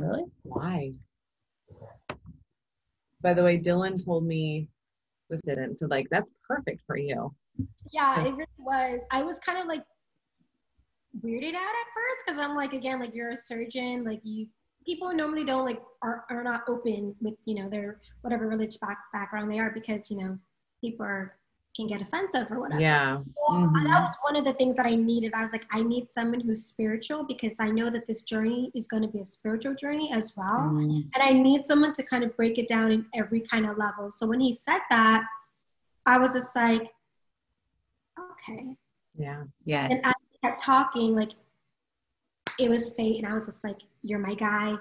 Really? Why? By the way, Dylan told me this didn't. So like, that's perfect for you. Yeah, it really was. I was kind of like weirded out at first because I'm like, again, like you're a surgeon, like people normally don't like are not open with, you know, their whatever religious background they are because, you know, people can get offensive or whatever. Yeah. Well, that was one of the things that I needed. I was like, I need someone who's spiritual because I know that this journey is going to be a spiritual journey as well. And I need someone to kind of break it down in every kind of level. So when he said that, I was just like, okay. Yeah. Yes. And as we kept talking, like, it was fate. And I was just like, you're my guy.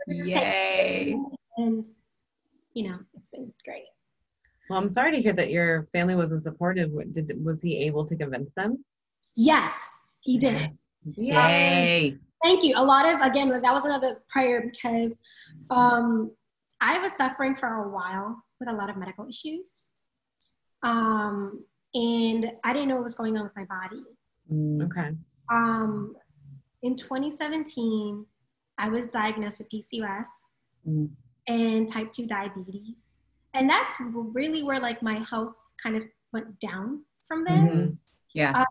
Yay. And, you know, it's been great. Well, I'm sorry to hear that your family wasn't supportive. Was he able to convince them? Yes, he did. Yay. Thank you. A lot of, again, that was another prayer because I was suffering for a while with a lot of medical issues. And I didn't know what was going on with my body. Okay. In 2017, I was diagnosed with PCOS and type 2 diabetes. And that's really where like my health kind of went down from there. Yeah.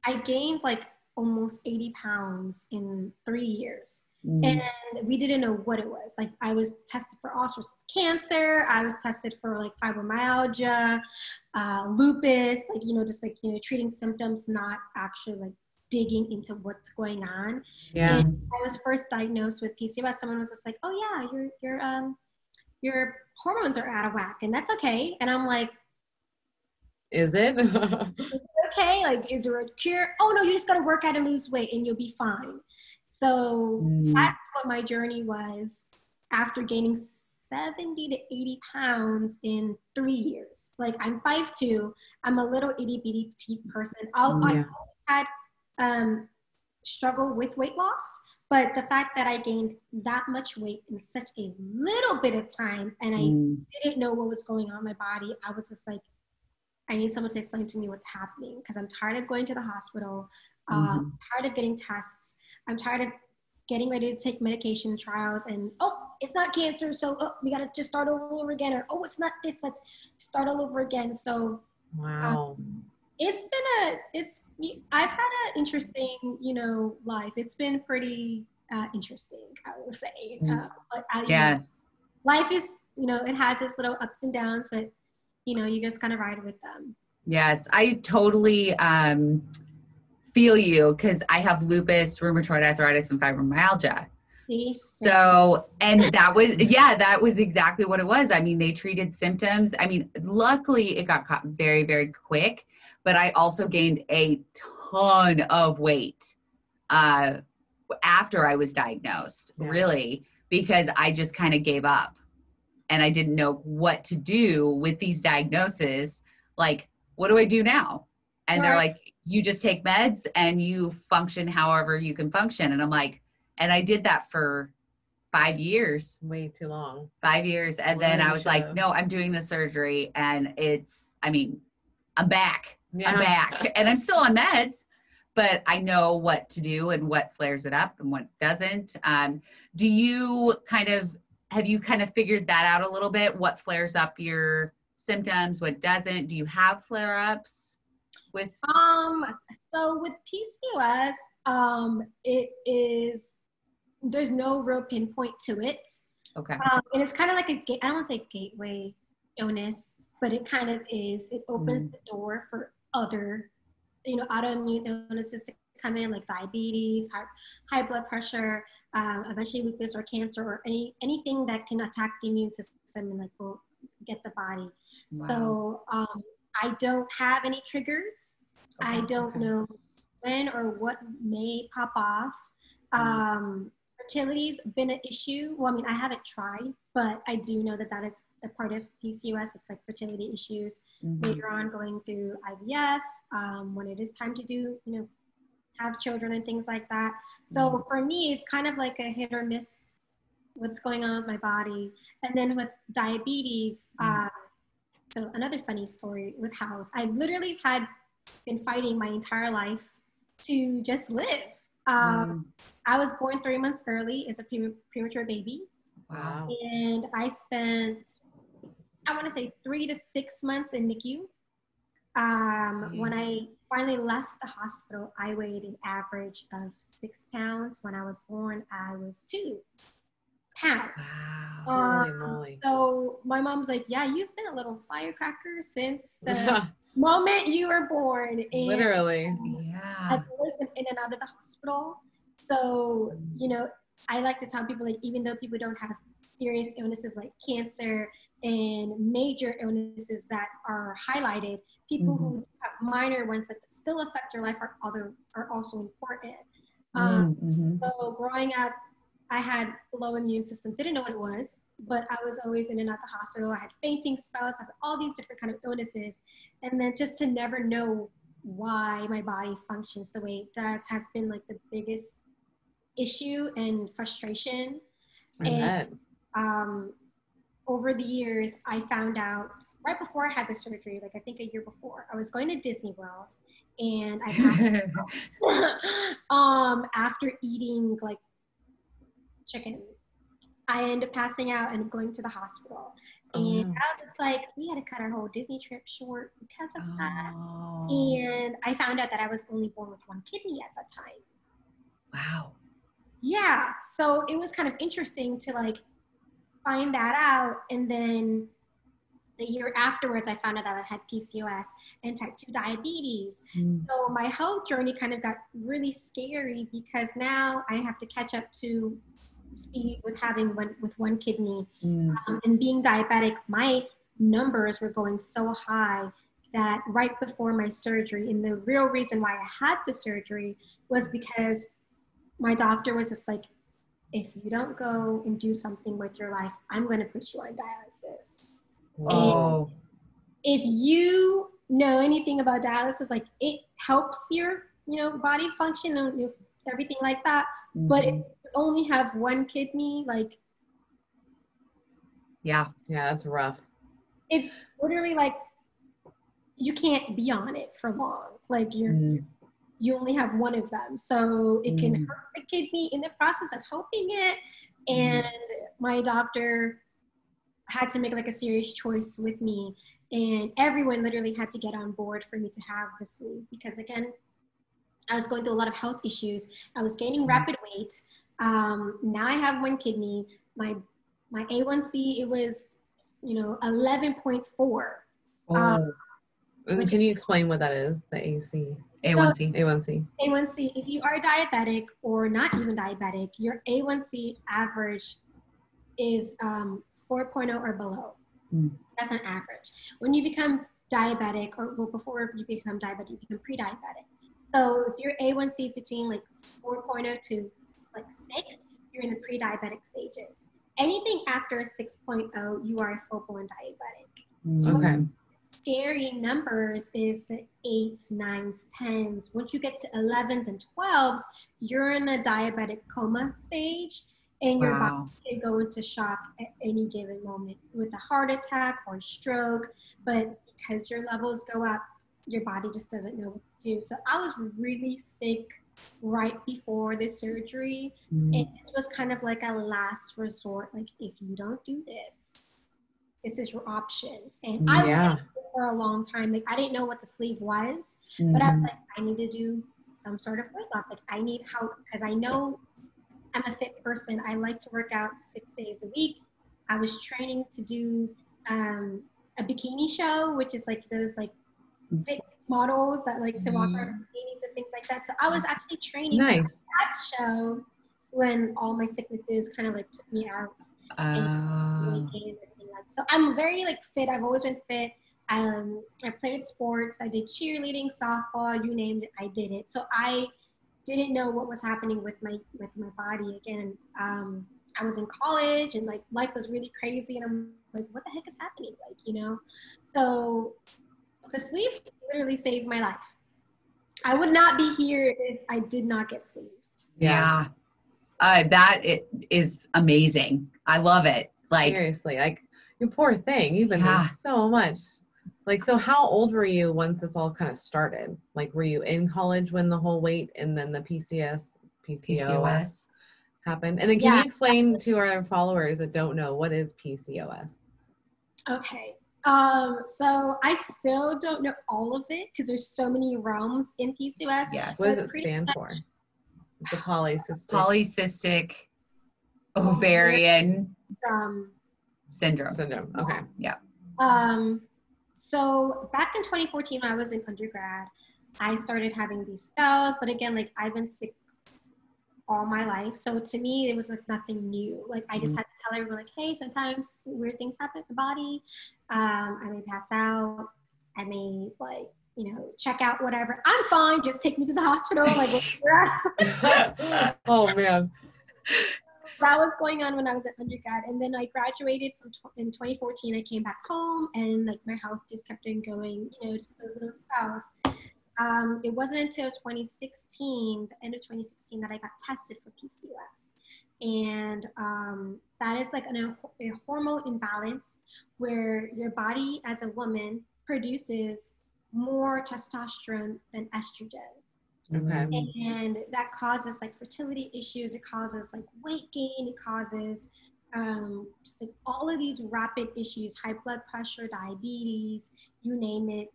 I gained like almost 80 pounds in 3 years. And we didn't know what it was. Like I was tested for all sorts of cancer. I was tested for like fibromyalgia, lupus, like, you know, just like, you know, treating symptoms, not actually like digging into what's going on. Yeah. And I was first diagnosed with PCOS. Someone was just like, oh yeah, your hormones are out of whack and that's okay. And I'm like, is it? Okay, like, is there a cure? Oh no, you just got to work out and lose weight and you'll be fine. So that's what my journey was after gaining 70 to 80 pounds in 3 years. Like I'm 5'2", I'm a little itty bitty petite person. I always had struggle with weight loss, but the fact that I gained that much weight in such a little bit of time and I didn't know what was going on in my body, I was just like, I need someone to explain to me what's happening because I'm tired of going to the hospital. I'm tired of getting tests. I'm tired of getting ready to take medication trials and, oh, it's not cancer, so we got to just start all over again. Or, oh, it's not this, let's start all over again. So wow. I've had an interesting, you know, life. It's been pretty interesting, I will say. But you know, life is, you know, it has its little ups and downs, but you know, you just kind of ride with them. Yes, I totally feel you because I have lupus, rheumatoid arthritis, and fibromyalgia. See? So, and that was exactly what it was. I mean, they treated symptoms. I mean, luckily it got caught very, very quick, but I also gained a ton of weight after I was diagnosed, really, because I just kind of gave up. And I didn't know what to do with these diagnoses. Like, what do I do now? And they're like, you just take meds and you function however you can function. And I'm like, and I did that for 5 years. Way too long. 5 years. And then I was like, no, I'm doing the surgery. And I'm back. I'm back. And I'm still on meds, but I know what to do and what flares it up and what doesn't. Have you kind of figured that out a little bit? What flares up your symptoms? What doesn't? Do you have flare-ups with? So with PCOS, there's no real pinpoint to it. Okay. And it's kind of like I don't want to say gateway illness, but it kind of is. It opens the door for other, you know, autoimmune illnesses to come in, like diabetes, high blood pressure, eventually lupus or cancer or anything that can attack the immune system and like will get the body. Wow. So I don't have any triggers. I don't know when or what may pop off. Fertility's been an issue. Well, I mean, I haven't tried, but I do know that is a part of PCOS. It's like fertility issues later on going through IVF, when it is time to do, you know, have children and things like that. So for me, it's kind of like a hit or miss what's going on with my body. And then with diabetes, so another funny story with health, I literally been fighting my entire life to just live. I I was born 3 months early as a premature baby. Wow. And I spent, I want to say 3 to 6 months in NICU. When I finally left the hospital, I weighed an average of 6 pounds. When I was born, I was 2 pounds. Wow. Holy moly. So my mom's like, yeah, you've been a little firecracker since the moment you were born. And Literally. I've always been in and out of the hospital. So, you know, I like to tell people, like, even though people don't have serious illnesses like cancer and major illnesses that are highlighted, people who have minor ones that still affect your life are also important. So growing up, I had low immune system, didn't know what it was, but I was always in and out the hospital. I had fainting spells, I had all these different kind of illnesses. And then just to never know why my body functions the way it does has been like the biggest issue and frustration. And over the years, I found out right before I had the surgery, like I think a year before, I was going to Disney World, and I passed after eating like chicken. I ended up passing out and going to the hospital. And I was just like, we had to cut our whole Disney trip short because of that. And I found out that I was only born with 1 kidney at that time. Wow. Yeah. So it was kind of interesting to like find that out. And then the year afterwards, I found out that I had PCOS and type 2 diabetes. So my health journey kind of got really scary because now I have to catch up to speed with having one kidney. And being diabetic, my numbers were going so high that right before my surgery, and the real reason why I had the surgery was because my doctor was just like, if you don't go and do something with your life, I'm going to put you on dialysis. And if you know anything about dialysis, like it helps your, you know, body function and everything like that. But if you only have 1 kidney, like, yeah, that's rough. It's literally like you can't be on it for long. Like you only have 1 of them, so it can hurt the kidney in the process of helping it. And my doctor had to make like a serious choice with me, and everyone literally had to get on board for me to have the sleeve, because again, I was going through a lot of health issues. I was gaining rapid weight. Now I have 1 kidney. My A1C, it was, you know, 11.4. Can you explain what that is? The A1C. A1C. If you are diabetic or not even diabetic, your A1C average is 4.0 or below. That's an average. When you become diabetic, or well, before you become diabetic, you become pre-diabetic. So if your A1C is between like 4.0 to like 6, you're in the pre-diabetic stages. Anything after a 6.0, you are a full-blown diabetic. Okay. Scary numbers is the 8s, 9s, 10s. Once you get to 11s and 12s, you're in a diabetic coma stage, and your body can go into shock at any given moment with a heart attack or stroke. But because your levels go up, your body just doesn't know what to do. So I was really sick right before the surgery, and this was kind of like a last resort. Like, if you don't do this, this is your options. And I waited for a long time. Like, I didn't know what the sleeve was, but I was like, I need to do some sort of weight loss. Like, I need help, because I know I'm a fit person. I like to work out 6 days a week. I was training to do a bikini show, which is like those like fit models that like to walk around in bikinis and things like that. So I was actually training for that show when all my sicknesses kind of like took me out. So I'm very like fit. I've always been fit. I played sports. I did cheerleading, softball, you name it, I did it. So I didn't know what was happening with my body again. I was in college, and like life was really crazy, and I'm like, what the heck is happening? Like, you know? So the sleeve literally saved my life. I would not be here if I did not get sleeves. Yeah. That is amazing. I love it. Like, seriously, like, you poor thing. You've been through so much. Like, so how old were you once this all kind of started? Like, were you in college when the whole weight and then the PCOS PCOS happened. And then can you explain to our followers that don't know, what is PCOS? Okay. So I still don't know all of it because there's so many realms in PCOS. Yes. What does it stand for? The polycystic ovarian syndrome. Okay. Yeah. So back in 2014, when I was in undergrad, I started having these spells, but again, like I've been sick all my life. So to me, it was like nothing new. Like I just had to tell everyone like, hey, sometimes weird things happen in the body. I may pass out. I may like, check out, whatever. I'm fine. Just take me to the hospital. Like, oh man. That was going on when I was at undergrad. And then I graduated in 2014. I came back home and like my health just kept on going, just those little spells. It wasn't until 2016, the end of 2016, that I got tested for PCOS. And that is like a hormone imbalance where your body as a woman produces more testosterone than estrogen. Okay. And that causes like fertility issues. It causes like weight gain. It causes just like all of these rapid issues, high blood pressure, diabetes, you name it,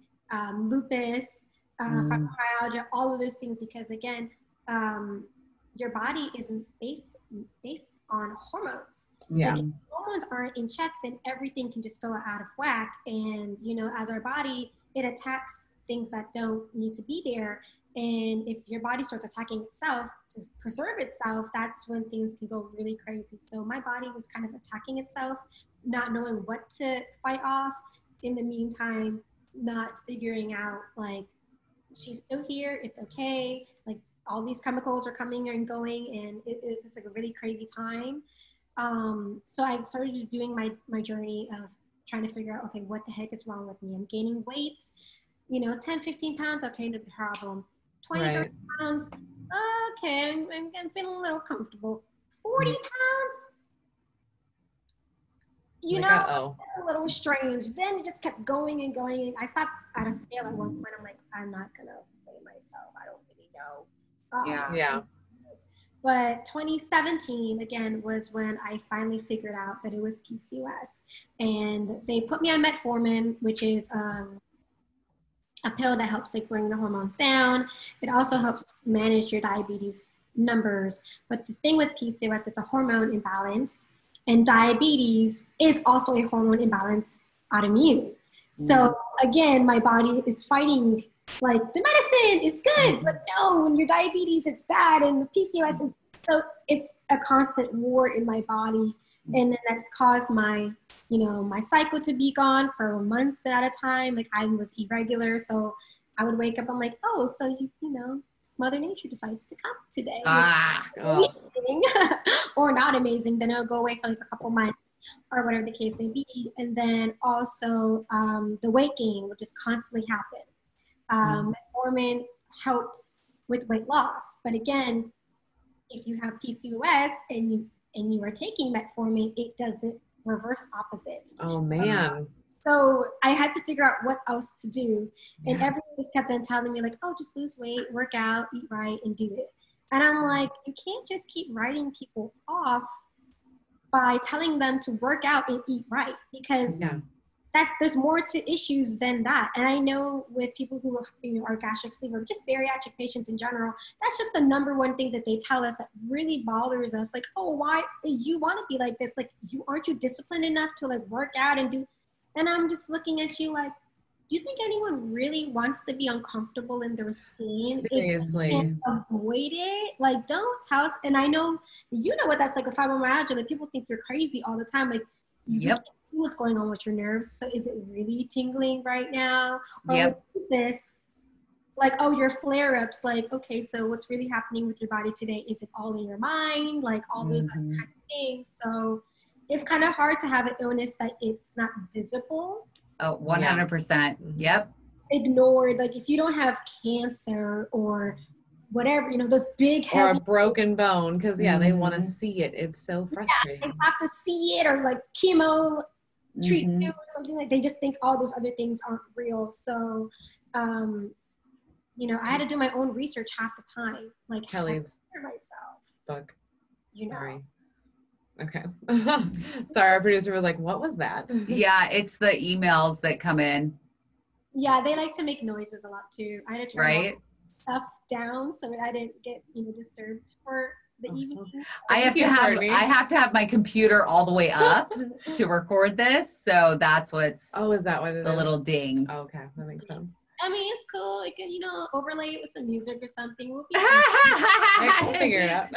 lupus, fibromyalgia, all of those things. Because again, your body is based on hormones. Yeah. Like if hormones aren't in check, then everything can just go out of whack. And as our body, it attacks things that don't need to be there. And if your body starts attacking itself to preserve itself, that's when things can go really crazy. So my body was kind of attacking itself, not knowing what to fight off. In the meantime, not figuring out like, she's still here, it's okay. Like all these chemicals are coming and going, and it was just like a really crazy time. So I started doing my journey of trying to figure out, okay, what the heck is wrong with me? I'm gaining weight, 10, 15 pounds, okay, no problem. 20, 30 pounds, okay, I'm feeling a little comfortable. 40 pounds, that's a little strange. Then it just kept going and going. I stopped at a scale at one point. I'm like, I'm not gonna weigh myself. I don't really know. Yeah. But 2017, again, was when I finally figured out that it was PCOS. And they put me on metformin, which is a pill that helps like bring the hormones down. It also helps manage your diabetes numbers. But the thing with PCOS, it's a hormone imbalance, and diabetes is also a hormone imbalance, autoimmune. So again, my body is fighting, like the medicine is good, but no, when you're diabetes, it's bad, and PCOS is, so it's a constant war in my body. And then that's caused my my cycle to be gone for months at a time. Like I was irregular. So I would wake up, I'm like, oh, so Mother Nature decides to come today. Or not amazing. Then it'll go away for like a couple months or whatever the case may be. And then also the weight gain, which is constantly happen. Metformin helps with weight loss. But again, if you have PCOS and you are taking metformin, it does the reverse opposite. Oh man. So I had to figure out what else to do. And everyone just kept on telling me like, oh, just lose weight, work out, eat right, and do it. And I'm like, you can't just keep writing people off by telling them to work out and eat right, because there's more to issues than that. And I know with people who are gastric sleeve or just bariatric patients in general, that's just the number one thing that they tell us that really bothers us. Like, oh, why you want to be like this? Like, aren't you disciplined enough to like work out and do? And I'm just looking at you like, you think anyone really wants to be uncomfortable in their skin? Seriously. And avoid it? Like, don't tell us. And I know what that's like with fibromyalgia. Like, people think you're crazy all the time. Like, what's going on with your nerves? So is it really tingling right now? Or with this, like, oh, your flare-ups, like, okay, so what's really happening with your body today? Is it all in your mind? Like all those other kind of things. So it's kind of hard to have an illness that it's not visible. Oh, 100%. Yep. Ignored. Like if you don't have cancer or whatever, those big heavy, or a broken bone, because they want to see it. It's so frustrating. They have to see it, or like chemo treatment or something. Like they just think all those other things aren't real. So you know, I had to do my own research half the time. Like, Kellie's myself. book. You know. Sorry. Okay. Sorry, our producer was like, what was that? Yeah, it's the emails that come in. Yeah, they like to make noises a lot too. I had to turn right? stuff down so I didn't get, you know, disturbed for the evening. I have to have my computer all the way up to record this, so that's what's is that what it is? The little ding. Oh, okay, that makes sense. I mean, it's cool. It can, you know, overlay it with some music or something. We'll be We'll figure it out.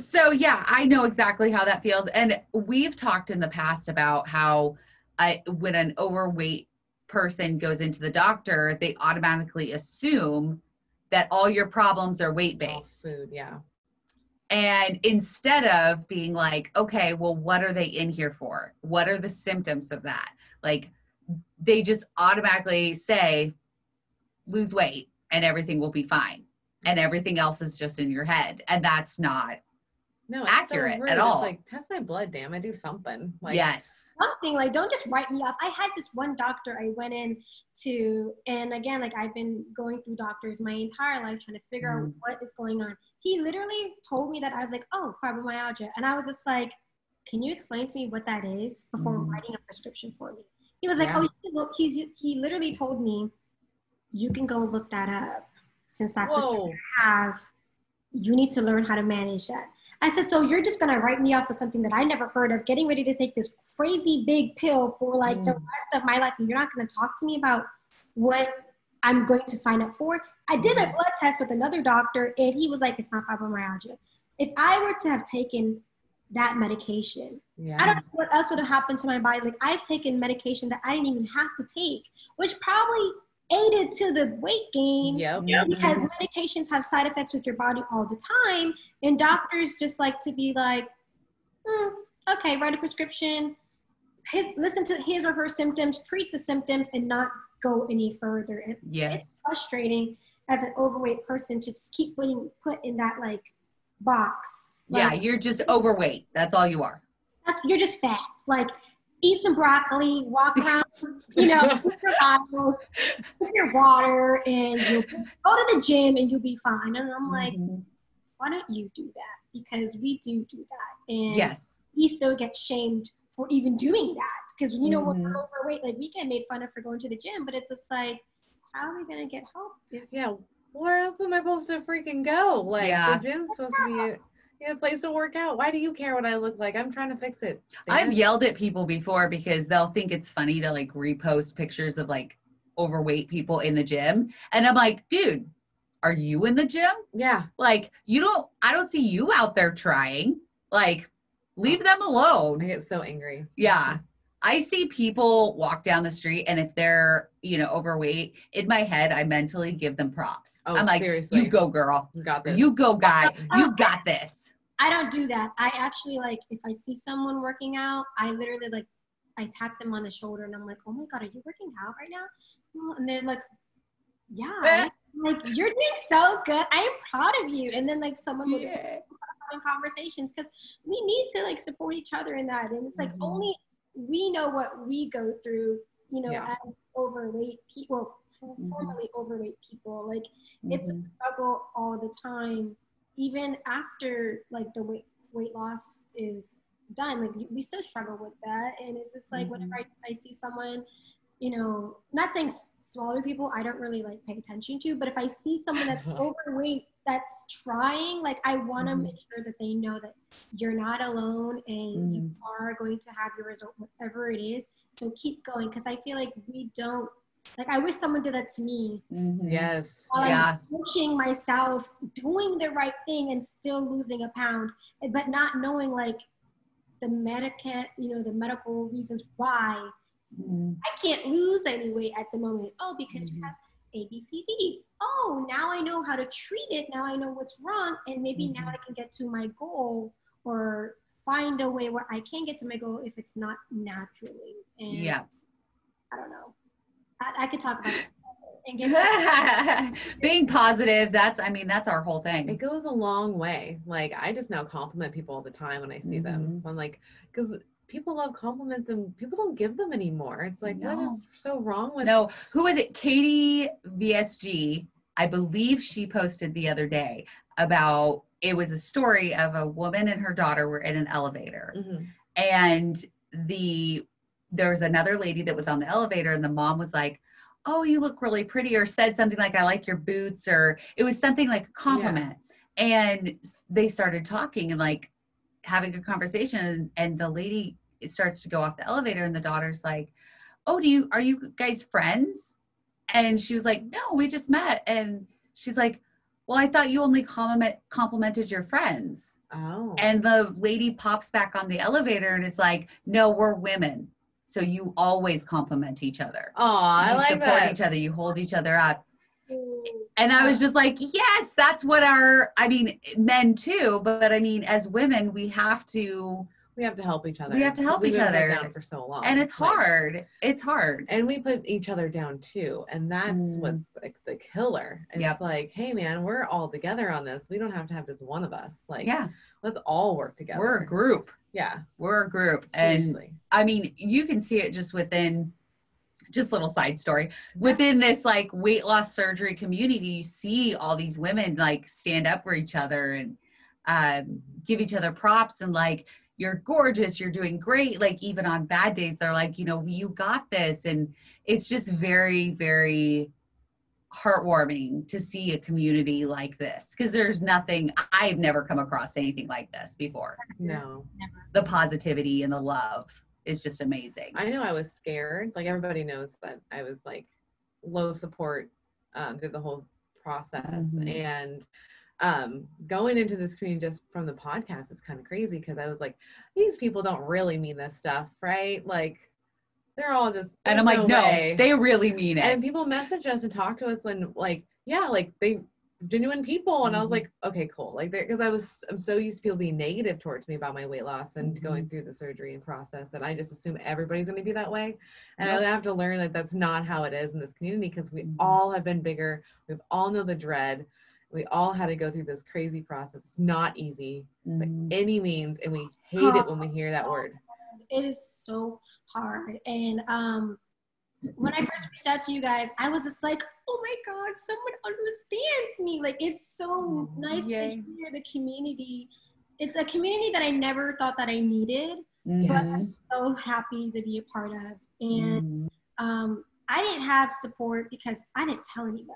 So yeah, I know exactly how that feels. And we've talked in the past about how when an overweight person goes into the doctor, they automatically assume that all your problems are weight-based. Food, yeah. And instead of being like, okay, well, what are they in here for? What are the symptoms of that? Like, they just automatically say, lose weight and everything will be fine. And everything else is just in your head. And that's not accurate at all. It's like, test my blood, damn it, do something. Like, yes. Something, like, don't just write me off. I had this one doctor I went in to, and again, like, I've been going through doctors my entire life trying to figure out what is going on. He literally told me that. I was like, oh, fibromyalgia. And I was just like, can you explain to me what that is before writing a prescription for me? He was like, he literally told me, you can go look that up. Since that's what you have, you need to learn how to manage that. I said, so you're just going to write me off with something that I never heard of, getting ready to take this crazy big pill for like the rest of my life, and you're not going to talk to me about what I'm going to sign up for? I did a blood test with another doctor, and he was like, it's not fibromyalgia. If I were to have taken that medication, I don't know what else would have happened to my body. Like, I've taken medication that I didn't even have to take, which probably aided to the weight gain because medications have side effects with your body all the time. And doctors just like to be like, okay, write a prescription, listen to his or her symptoms, treat the symptoms, and not go any further. And it's frustrating as an overweight person to just keep being put in that like box. Like, yeah, you're just overweight. That's all you are. You're just fat. Like, eat some broccoli, walk around, you know, with your bottles, with your water, and you'll go to the gym and you'll be fine. And I'm like, why don't you do that? Because we do that. And we still get shamed for even doing that. Because, you know, when we're overweight, like, we get made fun of for going to the gym, but it's just like, how are we going to get help? Where else am I supposed to freaking go? Like, the gym's supposed to be a place to work out. Why do you care what I look like? I'm trying to fix it. I've yelled at people before because they'll think it's funny to like repost pictures of like overweight people in the gym. And I'm like, dude, are you in the gym? Yeah. Like, I don't see you out there trying. Like, leave them alone. I get so angry. Yeah. I see people walk down the street, and if they're, you know, overweight, in my head, I mentally give them props. I'm like, seriously, you go, girl. You got this. You go, guy. You got this. I don't do that. I actually, like, if I see someone working out, I literally, like, I tap them on the shoulder, and I'm like, oh my God, are you working out right now? And they're like, yeah. Like, you're doing so good. I am proud of you. And then, like, someone will just start having conversations, because we need to, like, support each other in that. And it's like, only we know what we go through, you know, as overweight people, formerly overweight people. Like, it's a struggle all the time, even after like the weight loss is done. Like, we still struggle with that. And it's just like, whenever I see someone, you know, not saying smaller people I don't really like pay attention to, but if I see someone that's overweight that's trying, like, I want to make sure that they know that you're not alone and you are going to have your result, whatever it is. So keep going, because I feel like we don't, like, I wish someone did that to me. Yes. While I'm pushing myself, doing the right thing and still losing a pound, but not knowing like the medical reasons why I can't lose any weight at the moment. Oh, because you have ABCD. Oh, now I know how to treat it. Now I know what's wrong. And maybe now I can get to my goal, or find a way where I can get to my goal if it's not naturally. And I don't know. I could talk about it. And being positive, that's our whole thing. It goes a long way. Like, I just now compliment people all the time when I see them. I'm like, because people love compliments and people don't give them anymore. It's like, what is so wrong with? No, who was it? Katie VSG, I believe she posted the other day about, it was a story of a woman and her daughter were in an elevator. And there was another lady that was on the elevator, and the mom was like, oh, you look really pretty, or said something like, I like your boots, or it was something like a compliment. And they started talking and like having a conversation, and the lady starts to go off the elevator, and the daughter's like, oh, are you guys friends? And she was like, no, we just met. And she's like, well, I thought you only complimented your friends. Oh. And the lady pops back on the elevator and is like, no, we're women. So you always compliment each other. Oh, I like that. You support each other. You hold each other up. And I was just like, yes, that's what men too. But I mean, as women, we have to help each other. We have to help each other. Down for so long. And it's hard. It's hard. And we put each other down too. And that's what's like the killer. It's like, hey man, we're all together on this. We don't have to have just one of us. Like, let's all work together. We're a group. Yeah. We're a group. Seriously. And I mean, you can see it just within, just little side story, within this like weight loss surgery community, you see all these women like stand up for each other and give each other props and like, you're gorgeous, you're doing great. Like even on bad days, they're like, you got this. And it's just very, very heartwarming to see a community like this. Cause I've never come across anything like this before. No. Never. The positivity and the love is just amazing. I know I was scared. Like everybody knows that I was like low support through the whole process. And going into this community just from the podcast is kind of crazy because I was like, these people don't really mean this stuff, right? Like they're all just, and I'm like, no, they really mean it. And people message us and talk to us and like, yeah, like they genuine people. And I was like, okay, cool. Like because I'm so used to people being negative towards me about my weight loss and going through the surgery and process. And I just assume everybody's going to be that way. And I have to learn that that's not how it is in this community because we all have been bigger. We all know the dread. We all had to go through this crazy process. It's not easy by any means. And we hate it when we hear that word. It is so hard. And when I first reached out to you guys, I was just like, oh my God, someone understands me. Like, it's so nice to hear the community. It's a community that I never thought that I needed, but I'm so happy to be a part of. And I didn't have support because I didn't tell anybody.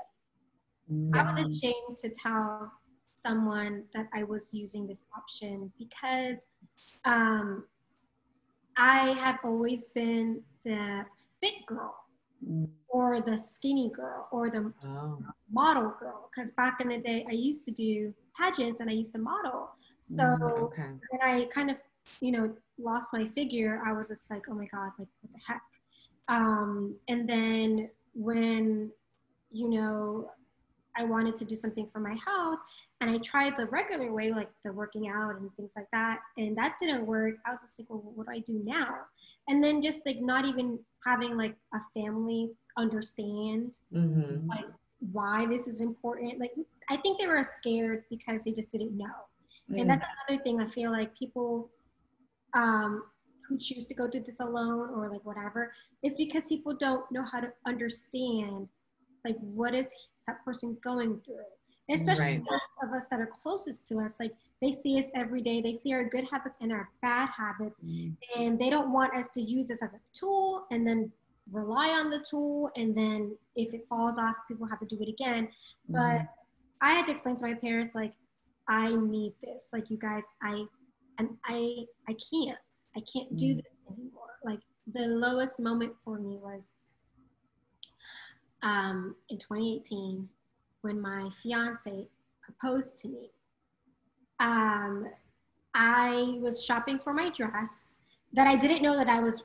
I was ashamed to tell someone that I was using this option because I have always been the fit girl or the skinny girl or the model girl. Because back in the day, I used to do pageants and I used to model. So when I kind of, lost my figure, I was just like, oh my God, like what the heck? And then when, I wanted to do something for my health and I tried the regular way, like the working out and things like that. And that didn't work. I was just like, well, what do I do now? And then just like not even having like a family understand like why this is important. Like, I think they were scared because they just didn't know. And that's another thing. I feel like people who choose to go through this alone or like whatever, it's because people don't know how to understand like what is that person going through, especially those of us that are closest to us. Like they see us every day, they see our good habits and our bad habits, and they don't want us to use this as a tool and then rely on the tool, and then if it falls off, people have to do it again. But I had to explain to my parents, like, I need this. Like, you guys, I can't do this anymore. Like the lowest moment for me was in 2018, when my fiance proposed to me. I was shopping for my dress that I didn't know that I was,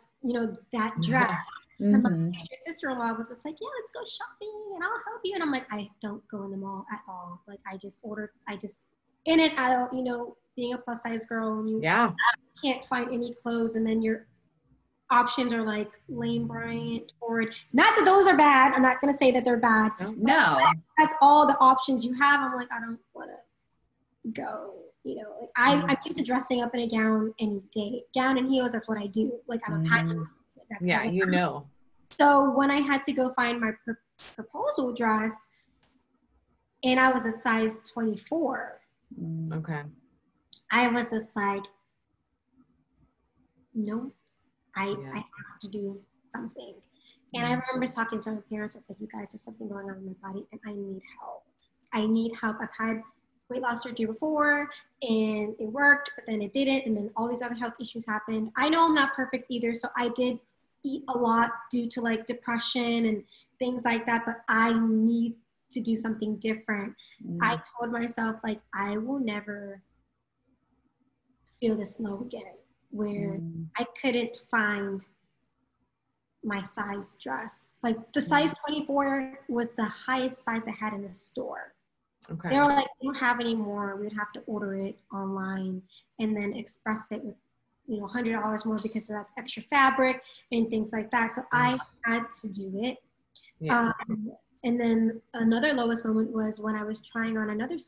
that dress. And my sister-in-law was just like, yeah, let's go shopping and I'll help you. And I'm like, I don't go in the mall at all. Like in and out, being a plus size girl, and you can't find any clothes, and then your options are like Lane Bryant or not that those are bad. I'm not going to say that they're bad. No. That's all the options you have. I'm like, I don't want to go You know, like I'm used to dressing up in a gown any day. Gown and heels, that's what I do. Like I'm a pageant. That's Yeah, kind of you know. So when I had to go find my proposal dress, and I was a size 24. Okay. I was just like, no, I have to do something. And I remember talking to my parents. I said, you guys, there's something going on in my body and I need help. I need help. I've had weight loss surgery before and it worked, but then it didn't. And then all these other health issues happened. I know I'm not perfect either. So I did eat a lot due to like depression and things like that, but I need to do something different. I told myself, like, I will never feel this low again, where I couldn't find my size dress. Like the size 24 was the highest size I had in the store. Okay. They were like, we don't have any more. We would have to order it online and then express it with, you know, $100 more because of that extra fabric and things like that. So I had to do it. Yeah. And then another lowest moment was when I was trying on another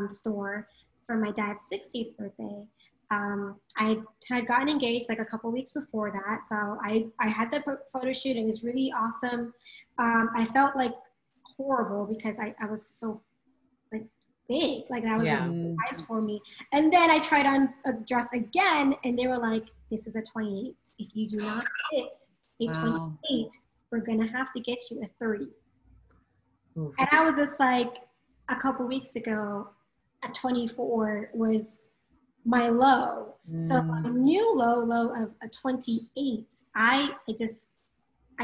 store for my dad's 60th birthday. I had gotten engaged like a couple weeks before that. So I had the photo shoot. It was really awesome. I felt like horrible because I was so like big, like that was a size for me. And then I tried on a dress again and they were like, this is a 28. If you do not fit a 28, we're going to have to get you a 30. Oof. And I was just like, a couple weeks ago, a 24 was my low. So my new low of a 28, I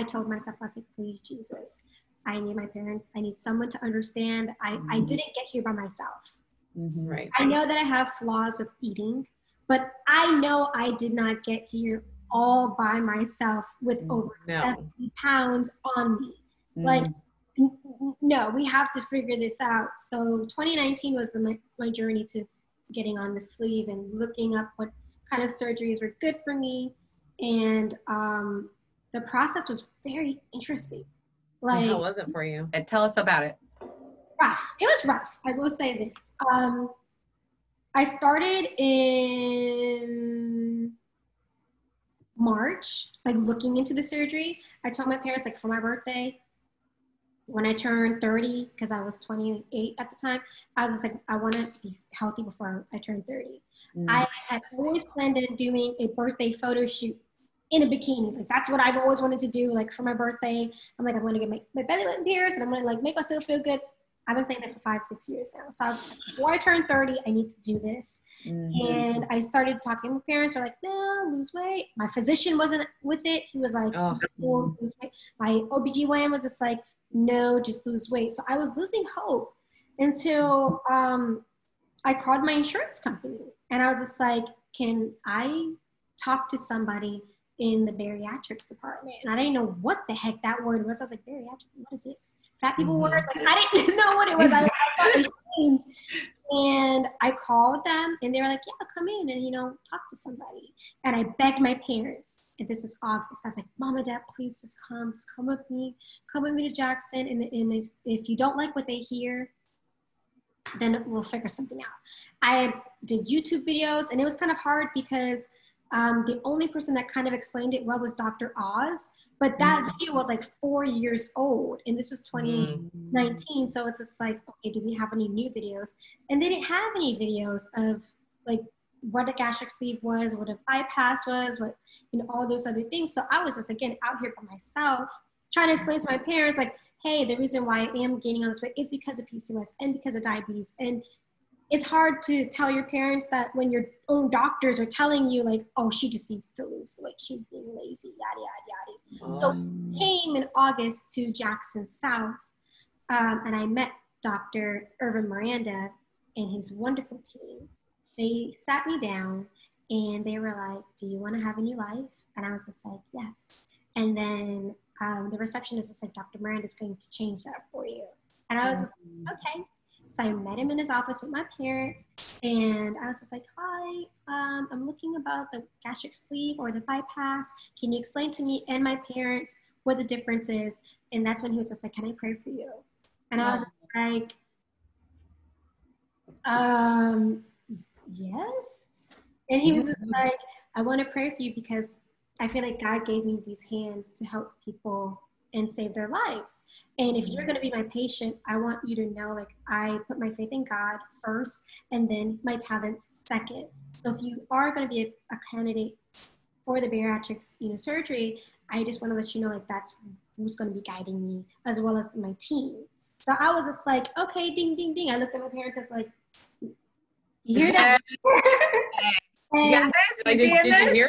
told myself, I was like, please, Jesus, I need my parents. I need someone to understand. I didn't get here by myself. Right. I know that I have flaws with eating, but I know I did not get here all by myself with over 70 pounds on me. Like, no, we have to figure this out. So 2019 was my journey to getting on the sleeve and looking up what kind of surgeries were good for me. And the process was very interesting. Like, how was it for you? Tell us about it. Rough. It was rough. I will say this. I started in March, like looking into the surgery. I told my parents, like, for my birthday, when I turned 30, because I was 28 at the time, I was just like, I want to be healthy before I turn 30. I had always planned on doing a birthday photo shoot in a bikini. Like, that's what I've always wanted to do. Like, for my birthday, I'm like, I'm going to get my belly button pierced and I'm going to like make myself feel good. I've been saying that for 5-6 years now. So I was like, before I turn 30, I need to do this. And I started talking to my parents. They're like, no, lose weight. My physician wasn't with it. He was like, oh, lose weight. My OBGYN was just like, no, just lose weight. So I was losing hope until I called my insurance company. And I was just like, can I talk to somebody in the bariatrics department? And I didn't know what the heck that word was. I was like, bariatric, what is this? Fat people word? Like, I didn't know what it was. I was ashamed. And I called them and they were like, yeah, come in and, you know, talk to somebody. And I begged my parents, and this was August. I was like, Mom and Dad, please just come with me to Jackson. And if you don't like what they hear, then we'll figure something out. I did YouTube videos and it was kind of hard because the only person that kind of explained it well was Dr. Oz, but that video was like 4 years old and this was 2019. So it's just like, okay, do we have any new videos? And they didn't have any videos of like what a gastric sleeve was, what a bypass was, what, you know, all those other things. So I was just, again, out here by myself trying to explain to my parents, like, hey, the reason why I am gaining on this weight is because of PCOS and because of diabetes. And it's hard to tell your parents that when your own doctors are telling you, like, oh, she just needs to lose weight, she's being lazy, yada, yada, yada. So I came in August to Jackson South, and I met Dr. Miranda and his wonderful team. They sat me down and they were like, do you want to have a new life? And I was just like, yes. And then the receptionist was like, Dr. Miranda is going to change that for you. And I was just like, okay. So I met him in his office with my parents, and I was just like, hi, I'm looking about the gastric sleeve or the bypass. Can you explain to me and my parents what the difference is? And that's when he was just like, can I pray for you? And I was like, yes. And he was just like, I want to pray for you because I feel like God gave me these hands to help people and save their lives. And if you're going to be my patient, I want you to know, like, I put my faith in God first and then my talents second. So if you are going to be a candidate for the bariatric, surgery, I just want to let you know, like, that's who's going to be guiding me as well as my team. So I was just like, okay, ding, ding, ding. I looked at my parents, just like, you hear that? Yeah, did you hear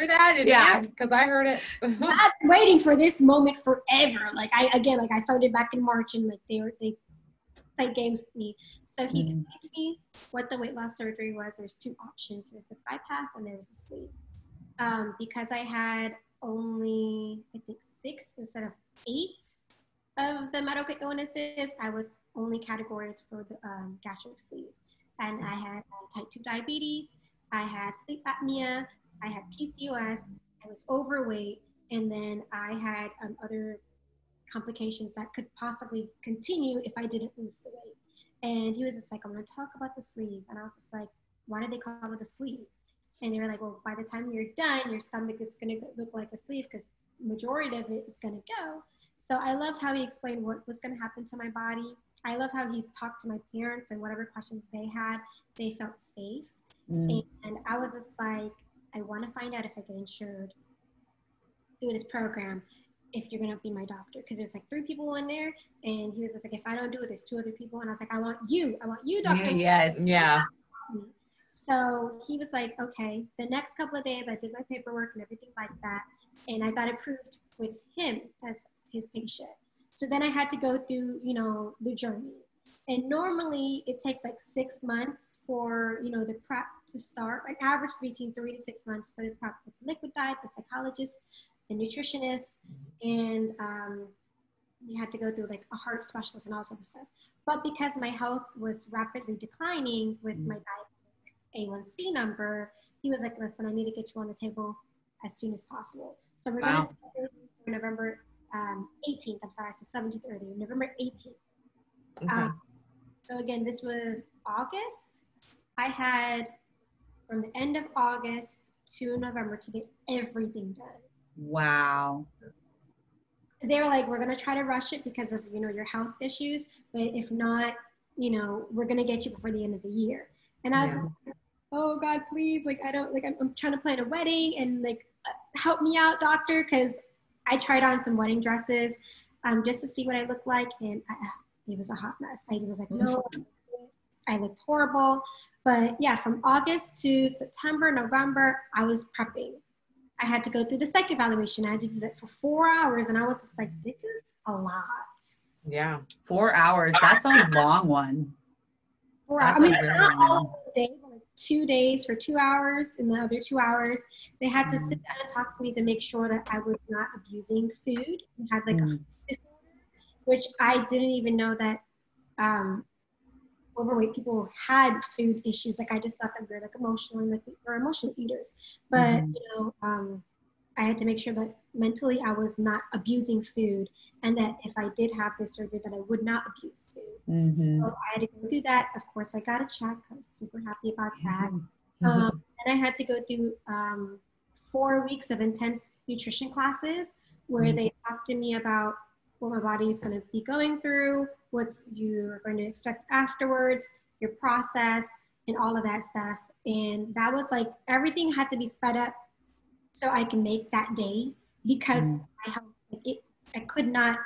that? Yeah, because I heard it. I've been waiting for this moment forever. Like I started back in March, and like they played games with me. So he explained to me what the weight loss surgery was. There's two options. There's a bypass and there was a sleeve. Because I had only, I think, 6 instead of 8 of the medical illnesses, I was only categorized for the gastric sleeve. And I had type 2 diabetes, I had sleep apnea, I had PCOS, I was overweight, and then I had other complications that could possibly continue if I didn't lose the weight. And he was just like, I'm going to talk about the sleeve. And I was just like, why did they call it a sleeve? And they were like, well, by the time you're done, your stomach is going to look like a sleeve because majority of it is going to go. So I loved how he explained what was going to happen to my body. I loved how he's talked to my parents, and whatever questions they had, they felt safe. And I was just like, I want to find out if I get insured through this program, if you're going to be my doctor. Because there's like 3 people in there. And he was just like, if I don't do it, there's 2 other people. And I was like, I want you, Dr. Yes. Yeah. So he was like, okay. The next couple of days, I did my paperwork and everything like that. And I got approved with him as his patient. So then I had to go through, the journey. And normally it takes like 6 months for, the prep to start. An average between 3 to 6 months for the prep with the liquid diet, the psychologist, the nutritionist, and you had to go through like a heart specialist and all sorts of stuff. But because my health was rapidly declining with my A1C number, he was like, listen, I need to get you on the table as soon as possible. So we're going to start November 18th. I'm sorry, I said 17th earlier. November 18th. Okay. So again, this was August. I had from the end of August to November to get everything done. Wow. They were like, we're going to try to rush it because of, your health issues. But if not, we're going to get you before the end of the year. And I was just like, oh God, please. Like, I don't, like, I'm trying to plan a wedding and like, help me out, doctor. Cause I tried on some wedding dresses just to see what I look like. And it was a hot mess. I was like, no, I looked horrible. But yeah, from August to September, November, I was prepping. I had to go through the psych evaluation. I had to do that for 4 hours. And I was just like, this is a lot. Yeah. 4 hours. That's a long one. 4 hours. That's a really long one. All day, like 2 days for 2 hours. And the other 2 hours, they had to sit down and talk to me to make sure that I was not abusing food. I had like a food disorder, which I didn't even know that overweight people had food issues. Like I just thought that we were like emotional eaters. But I had to make sure that mentally I was not abusing food, and that if I did have this surgery, that I would not abuse food. So I had to go through that. Of course, I got a check. I was super happy about that. And I had to go through 4 weeks of intense nutrition classes where they talked to me about what my body is going to be going through, what you're going to expect afterwards, your process, and all of that stuff. And that was like, everything had to be sped up so I can make that day, because I could not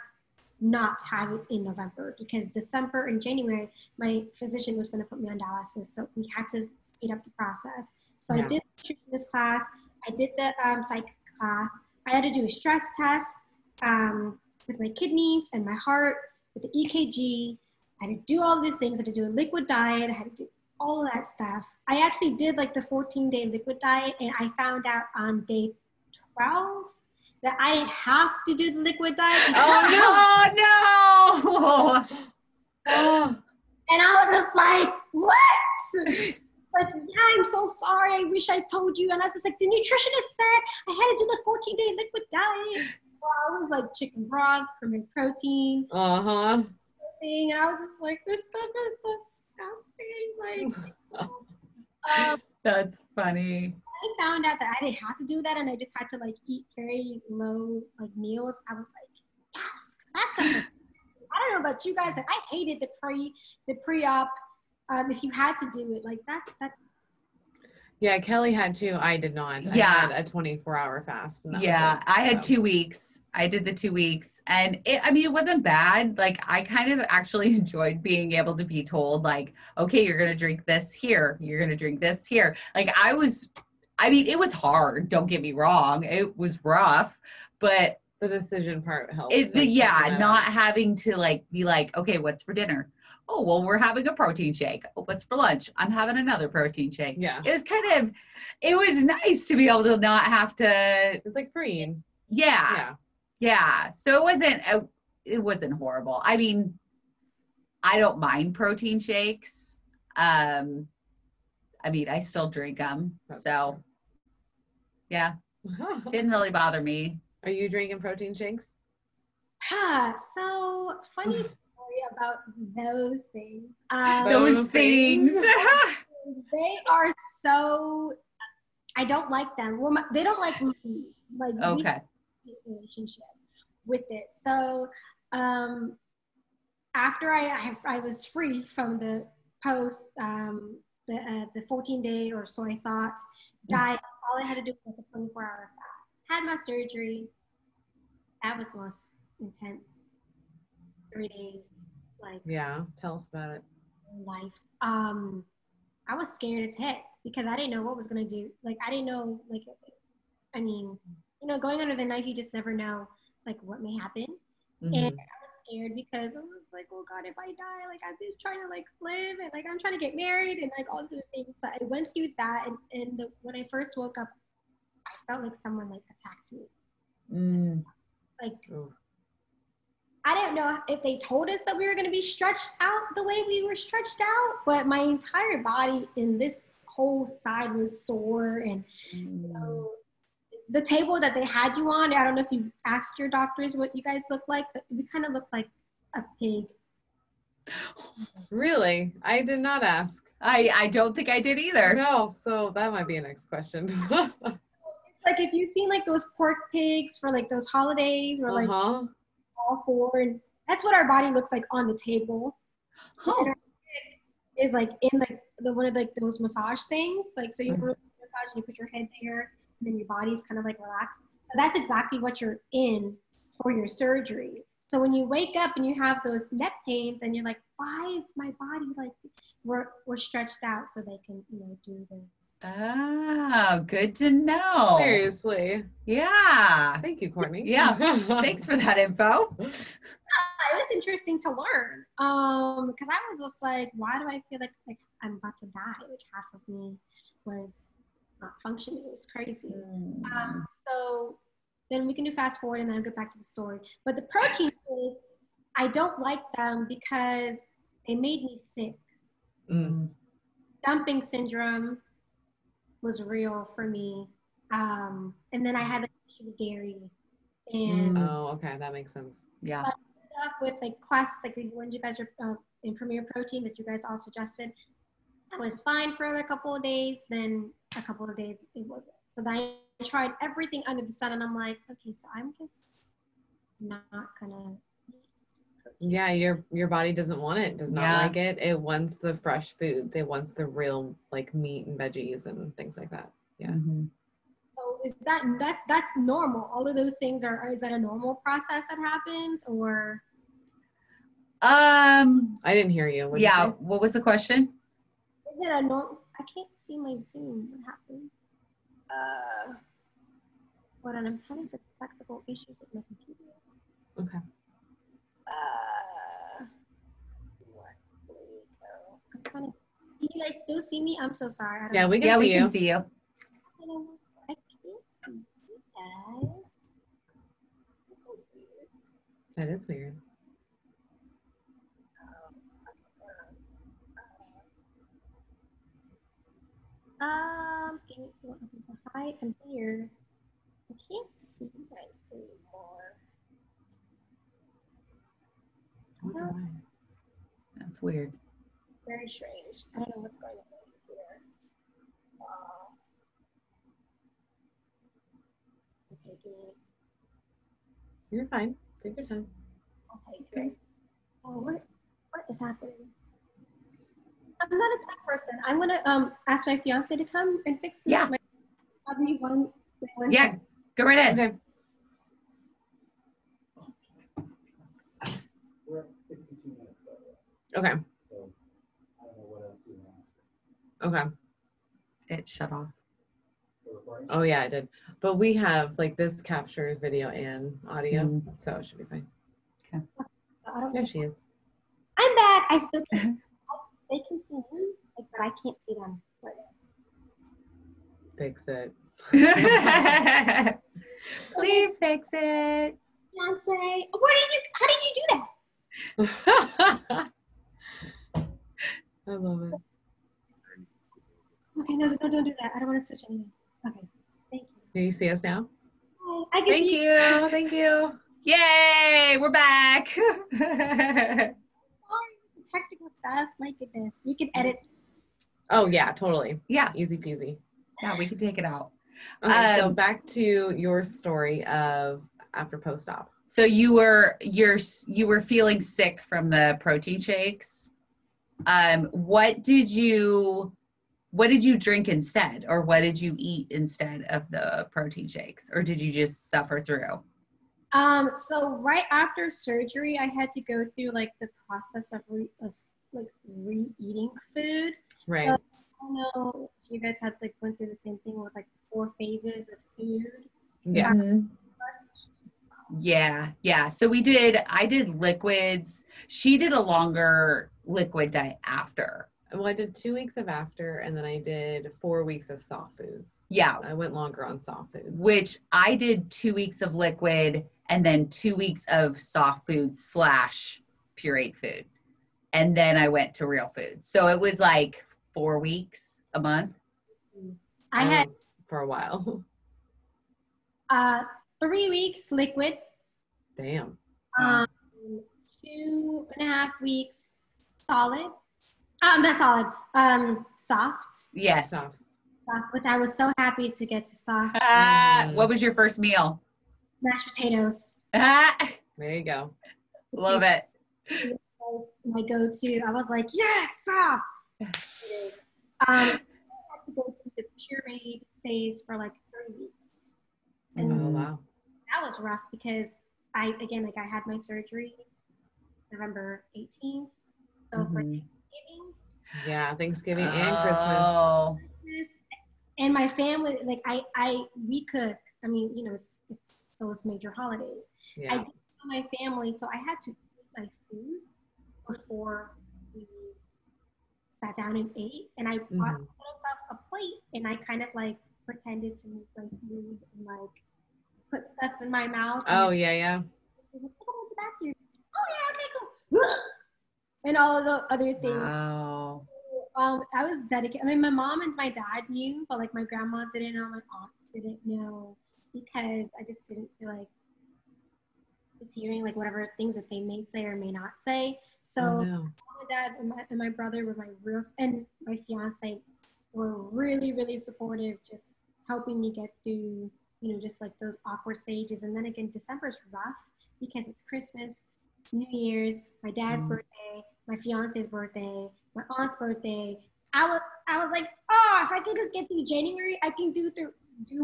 have it in November, because December and January, my physician was going to put me on dialysis. So we had to speed up the process. So I did this class. I did the psych class. I had to do a stress test with my kidneys and my heart, with the EKG. I had to do all these things. I had to do a liquid diet. I had to do all of that stuff. I actually did like the 14-day liquid diet, and I found out on day 12 that I didn't have to do the liquid diet. Oh, no. And I was just like, what? Like, yeah, I'm so sorry. I wish I told you. And I was just like, the nutritionist said I had to do the 14-day liquid diet. Well, I was like chicken broth, fermented protein. And I was just like, this stuff is disgusting. Like, That's funny. I found out that I didn't have to do that, and I just had to like eat very low like meals. I was like, yes, that's the. I don't know about you guys. Like, I hated the pre-op. If you had to do it like that. Yeah, Kelly had to. I did not. Yeah. I had a 24-hour fast. And Yeah, I had 2 weeks. I did the 2 weeks, and it wasn't bad. Like, I kind of actually enjoyed being able to be told, like, okay, you're going to drink this here. You're going to drink this here. Like, it was hard. Don't get me wrong. It was rough, but the decision part helps. Not having to like be like, okay, what's for dinner? Oh, well, we're having a protein shake. Oh, what's for lunch? I'm having another protein shake. Yeah. It was nice to be able to not have to. It's like freeing. Yeah. So it wasn't horrible. I mean, I don't mind protein shakes. I mean, I still drink them. That's so true. Yeah, didn't really bother me. Are you drinking protein shakes? So funny story about those things. Those things. They are so. I don't like them. Well, they don't like me. Like okay. Relationship with it. So after I was free from the post the 14-day or so, I thought diet. All I had to do was a 24-hour fast. Had my surgery. That was the most intense 3 days. Like, yeah, tell us about it. Life. I was scared as heck because I didn't know what was gonna do. Like, I didn't know. Like, I mean, going under the knife, you just never know like what may happen. Mm-hmm. And I was scared because I was like, oh God, if I die, like I'm just trying to like live and like I'm trying to get married and like all the things. So I went through that, and when I first woke up, I felt like someone like attacked me. Like, I didn't know if they told us that we were going to be stretched out the way we were stretched out, but my entire body in this whole side was sore. And the table that they had you on, I don't know if you asked your doctors what you guys look like, but we kind of looked like a pig. Really? I did not ask. I don't think I did either. No, so that might be a next question. It's like if you've seen like those pork pigs for like those holidays or like all four, and that's what our body looks like on the table. And our pig is like in like the one of like those massage things, like so you massage and you put your head there, and then your body's kind of like relaxed. So that's exactly what you're in for your surgery. So when you wake up and you have those neck pains and you're like, why is my body like we're stretched out so they can do the. Oh, good to know. Seriously. Yeah. Thank you, Courtney. Yeah. Thanks for that info. Yeah, it was interesting to learn. Because I was just like, why do I feel like I'm about to die? Like half of me was not functioning. It was crazy. So then we can do fast forward and then I'll get back to the story. But the protein foods, I don't like them because they made me sick. Dumping syndrome was real for me. And then I had an issue with dairy. And okay, that makes sense. Yeah. Stuff with like Quest, like when you guys are in Premier Protein that you guys all suggested, I was fine for a couple of days. Then a couple of days it wasn't. So then I tried everything under the sun, and I'm like, okay, so I'm just not gonna. Yeah, your body doesn't want it, does not like it. It wants the fresh foods. It wants the real like meat and veggies and things like that. Yeah. So is that's normal? All of those things is that a normal process that happens, or? I didn't hear you. What'd you say? What was the question? Is it a normal? I can't see my Zoom. What happened? Hold on, I'm having some technical issues with my computer. Okay. Can you guys still see me? I'm so sorry. Yeah, we can see you. Can see you. I can't see you guys. This is weird. That is weird. Can you hi, I'm here. I can't see you guys anymore. That's weird. Very strange. I don't know what's going on here. taking it. You're fine. Take your time. Okay, good. Oh, what is happening? I'm not a tech person. I'm gonna ask my fiance to come and fix this. Yeah. Probably one Yeah, second. go right in. Okay. We're at 52 minutes though. Okay. So I don't know what else you want to ask. Okay. It shut off. The recording? Oh yeah, I did. But we have like this captures video and audio, so it should be fine. I don't There know. she is. I'm back. I still can't. They can see me, like, but I can't see them. Fix it. Please fix it. Fiance, how did you do that? I love it. Okay, no, don't do that. I don't want to switch anything. Okay, thank you. Can you see us now? Hi, I can Thank see you. Thank you. Yay, we're back. Sorry, the technical stuff. My goodness, we can edit. Oh yeah, totally. Yeah, Easy peasy. yeah, we can take it out. Okay, so back to your story of after post-op. So you were feeling sick from the protein shakes. What did you drink instead, or what did you eat instead of the protein shakes, or did you just suffer through? So right after surgery, I had to go through like the process of re-eating food. Right. So, I don't know if you guys had like went through the same thing with like 4 phases of food. Yeah. Yeah. So I did liquids. She did a longer liquid diet after. Well, I did 2 weeks of after, and then I did 4 weeks of soft foods. Yeah. I went longer on soft foods. Which I did 2 weeks of liquid and then 2 weeks of soft food / pureed food. And then I went to real food. So it was like 4 weeks a month. I had for a while. 3 weeks liquid. Damn. 2.5 weeks solid. Not solid. Softs. Yes. Soft. Soft, which I was so happy to get to soft. What was your first meal? Mashed potatoes. There you go. Love it. My go-to. I was like, yes, soft. I had to go through the pureed phase for like 3 weeks. And Oh wow. that was rough because I had my surgery November 18th. So for Thanksgiving. Yeah, Thanksgiving and Christmas. Oh. And my family, like we cook. I mean, it's those major holidays. Yeah. I didn't tell my family, so I had to eat my food before we sat down and ate. And I brought myself a plate, and I kind of like pretended to move my food and like put stuff in my mouth. Oh yeah. I was like, "Oh, the bathroom." Oh yeah, okay, cool. And all those other things. Wow. I was dedicated. I mean, my mom and my dad knew, but like my grandmas didn't know, my aunts didn't know, because I just didn't feel like just hearing like whatever things that they may say or may not say. So my dad and my brother were and my fiance were really, really supportive, just helping me get through, just like those awkward stages. And then again, December's rough because it's Christmas, New Year's, my dad's birthday, my fiance's birthday, my aunt's birthday. I was like, oh, if I can just get through January, I can do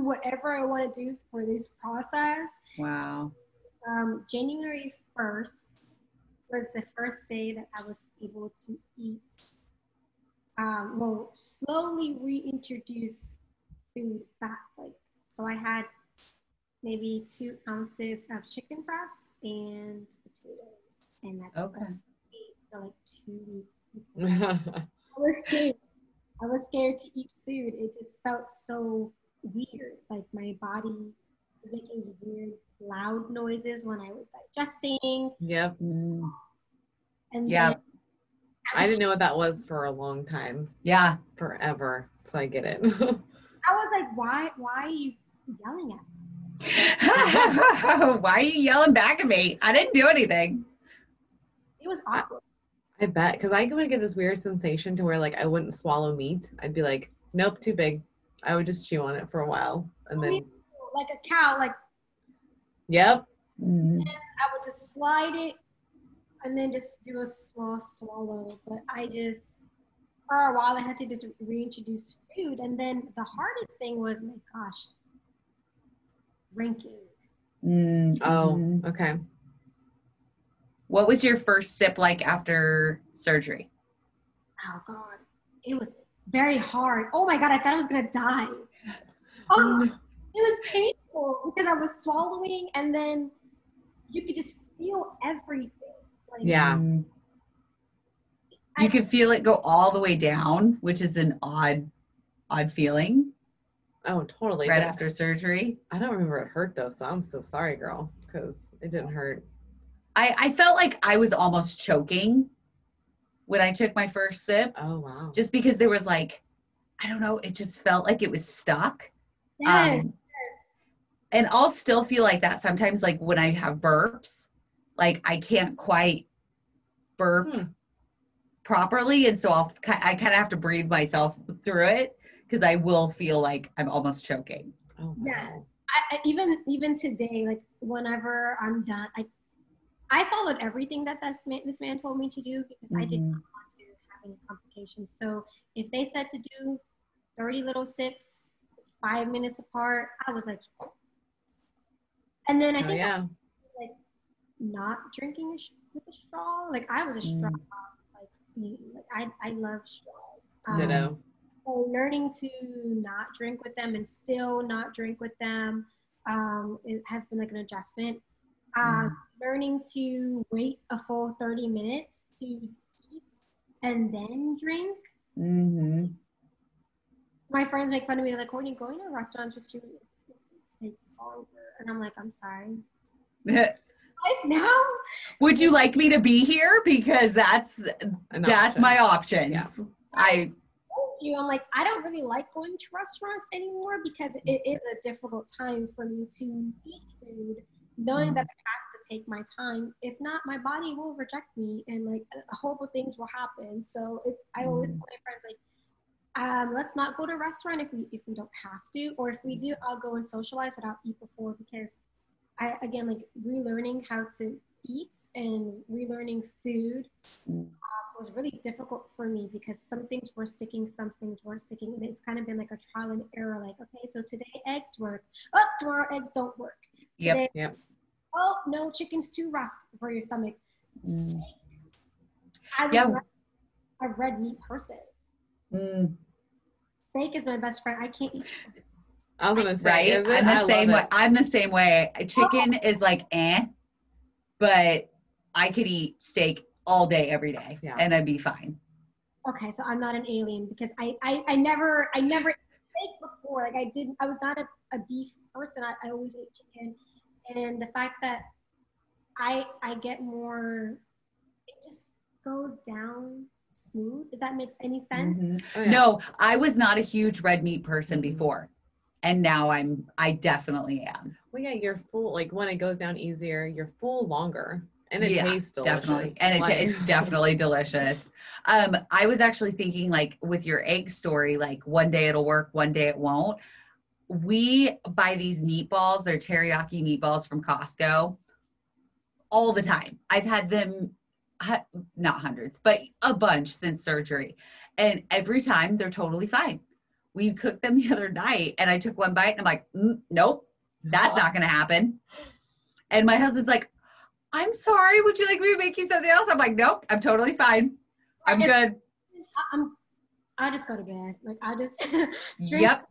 whatever I want to do for this process. Wow. January 1st was the first day that I was able to eat, slowly reintroduce food back. So I had maybe 2 ounces of chicken breast and potatoes, and that's Okay. what I ate for like 2 weeks. I was scared to eat food. It just felt so weird. Like my body was making these weird loud noises when I was digesting. Yep. And Yeah. then I didn't know what that was for a long time. Yeah. Forever. So I get it. I was like, why are you yelling at me? Why are you yelling back at me? I didn't do anything. It was awkward. I bet, because I would get this weird sensation to where like I wouldn't swallow meat. I'd be like, nope, too big. I would just chew on it for a while, and then like a cow, like Yep. Mm. And I would just slide it and then just do a small swallow. But for a while, I had to just reintroduce food. And then the hardest thing was, my gosh, drinking. Oh, okay. What was your first sip like after surgery? Oh, God. It was very hard. Oh, my God. I thought I was going to die. Oh, it was painful because I was swallowing and then you could just feel everything. Like, Yeah. You could feel it go all the way down, which is an odd feeling. Oh, totally. Right But after surgery. I don't remember it hurt though, so I'm so sorry, girl, because it didn't hurt. I felt like I was almost choking when I took my first sip. Oh, wow. Just because there was like, I don't know, it just felt like it was stuck. yes. And I'll still feel like that sometimes, like when I have burps, like I can't quite burp properly. And so I kind of have to breathe myself through it because I will feel like I'm almost choking. Oh, wow. Yes. I even today, like whenever I'm done, I followed everything that this man told me to do because I did not want to have any complications. So if they said to do 30 little sips, 5 minutes apart, I was like, and then I think I was, like not drinking with a straw. Like I was a straw like fiend. Like I love straws. Ditto. So learning to not drink with them and still not drink with them, it has been like an adjustment. Learning to wait a full 30 minutes to eat and then drink. My friends make fun of me. They're like, Courtney, going to restaurants with you takes longer. And I'm like, I'm sorry. Life now? Would you like me to be here? Because that's my options. Yeah. I'm like, I don't really like going to restaurants anymore because it is a difficult time for me to eat food, knowing that I have to take my time. If not, my body will reject me and like horrible things will happen. So I always tell my friends like, let's not go to a restaurant if we don't have to, or if we do, I'll go and socialize, but I'll eat before because again, like relearning how to eat and relearning food was really difficult for me because some things were sticking, some things weren't sticking. And it's kind of been like a trial and error. Like, okay, so today eggs work. Oh, tomorrow eggs don't work. Today, oh, no, chicken's too rough for your stomach. I was not a red meat person. Steak is my best friend. I can't eat chicken. I was gonna say, right? I'm the same way. Chicken is like but I could eat steak all day, every day, and I'd be fine. Okay, so I'm not an alien because I never ate steak before. Like I was not a beef person. I always ate chicken, and the fact that I get more, it just goes down smooth. If that makes any sense. Oh, yeah. No, I was not a huge red meat person before. And now I definitely am. Well, yeah, you're full. Like when it goes down easier, you're full longer, and it tastes delicious. Definitely, and it's definitely delicious. I was actually thinking, like with your egg story, like one day it'll work, one day it won't. We buy these meatballs; they're teriyaki meatballs from Costco all the time. I've had them, not hundreds, but a bunch since surgery, and every time they're totally fine. We cooked them the other night and I took one bite and I'm like, nope, that's not going to happen. And my husband's like, I'm sorry. Would you like me to make you something else? I'm like, nope, I'm totally fine. I'm good. I just go to bed. Like I just drink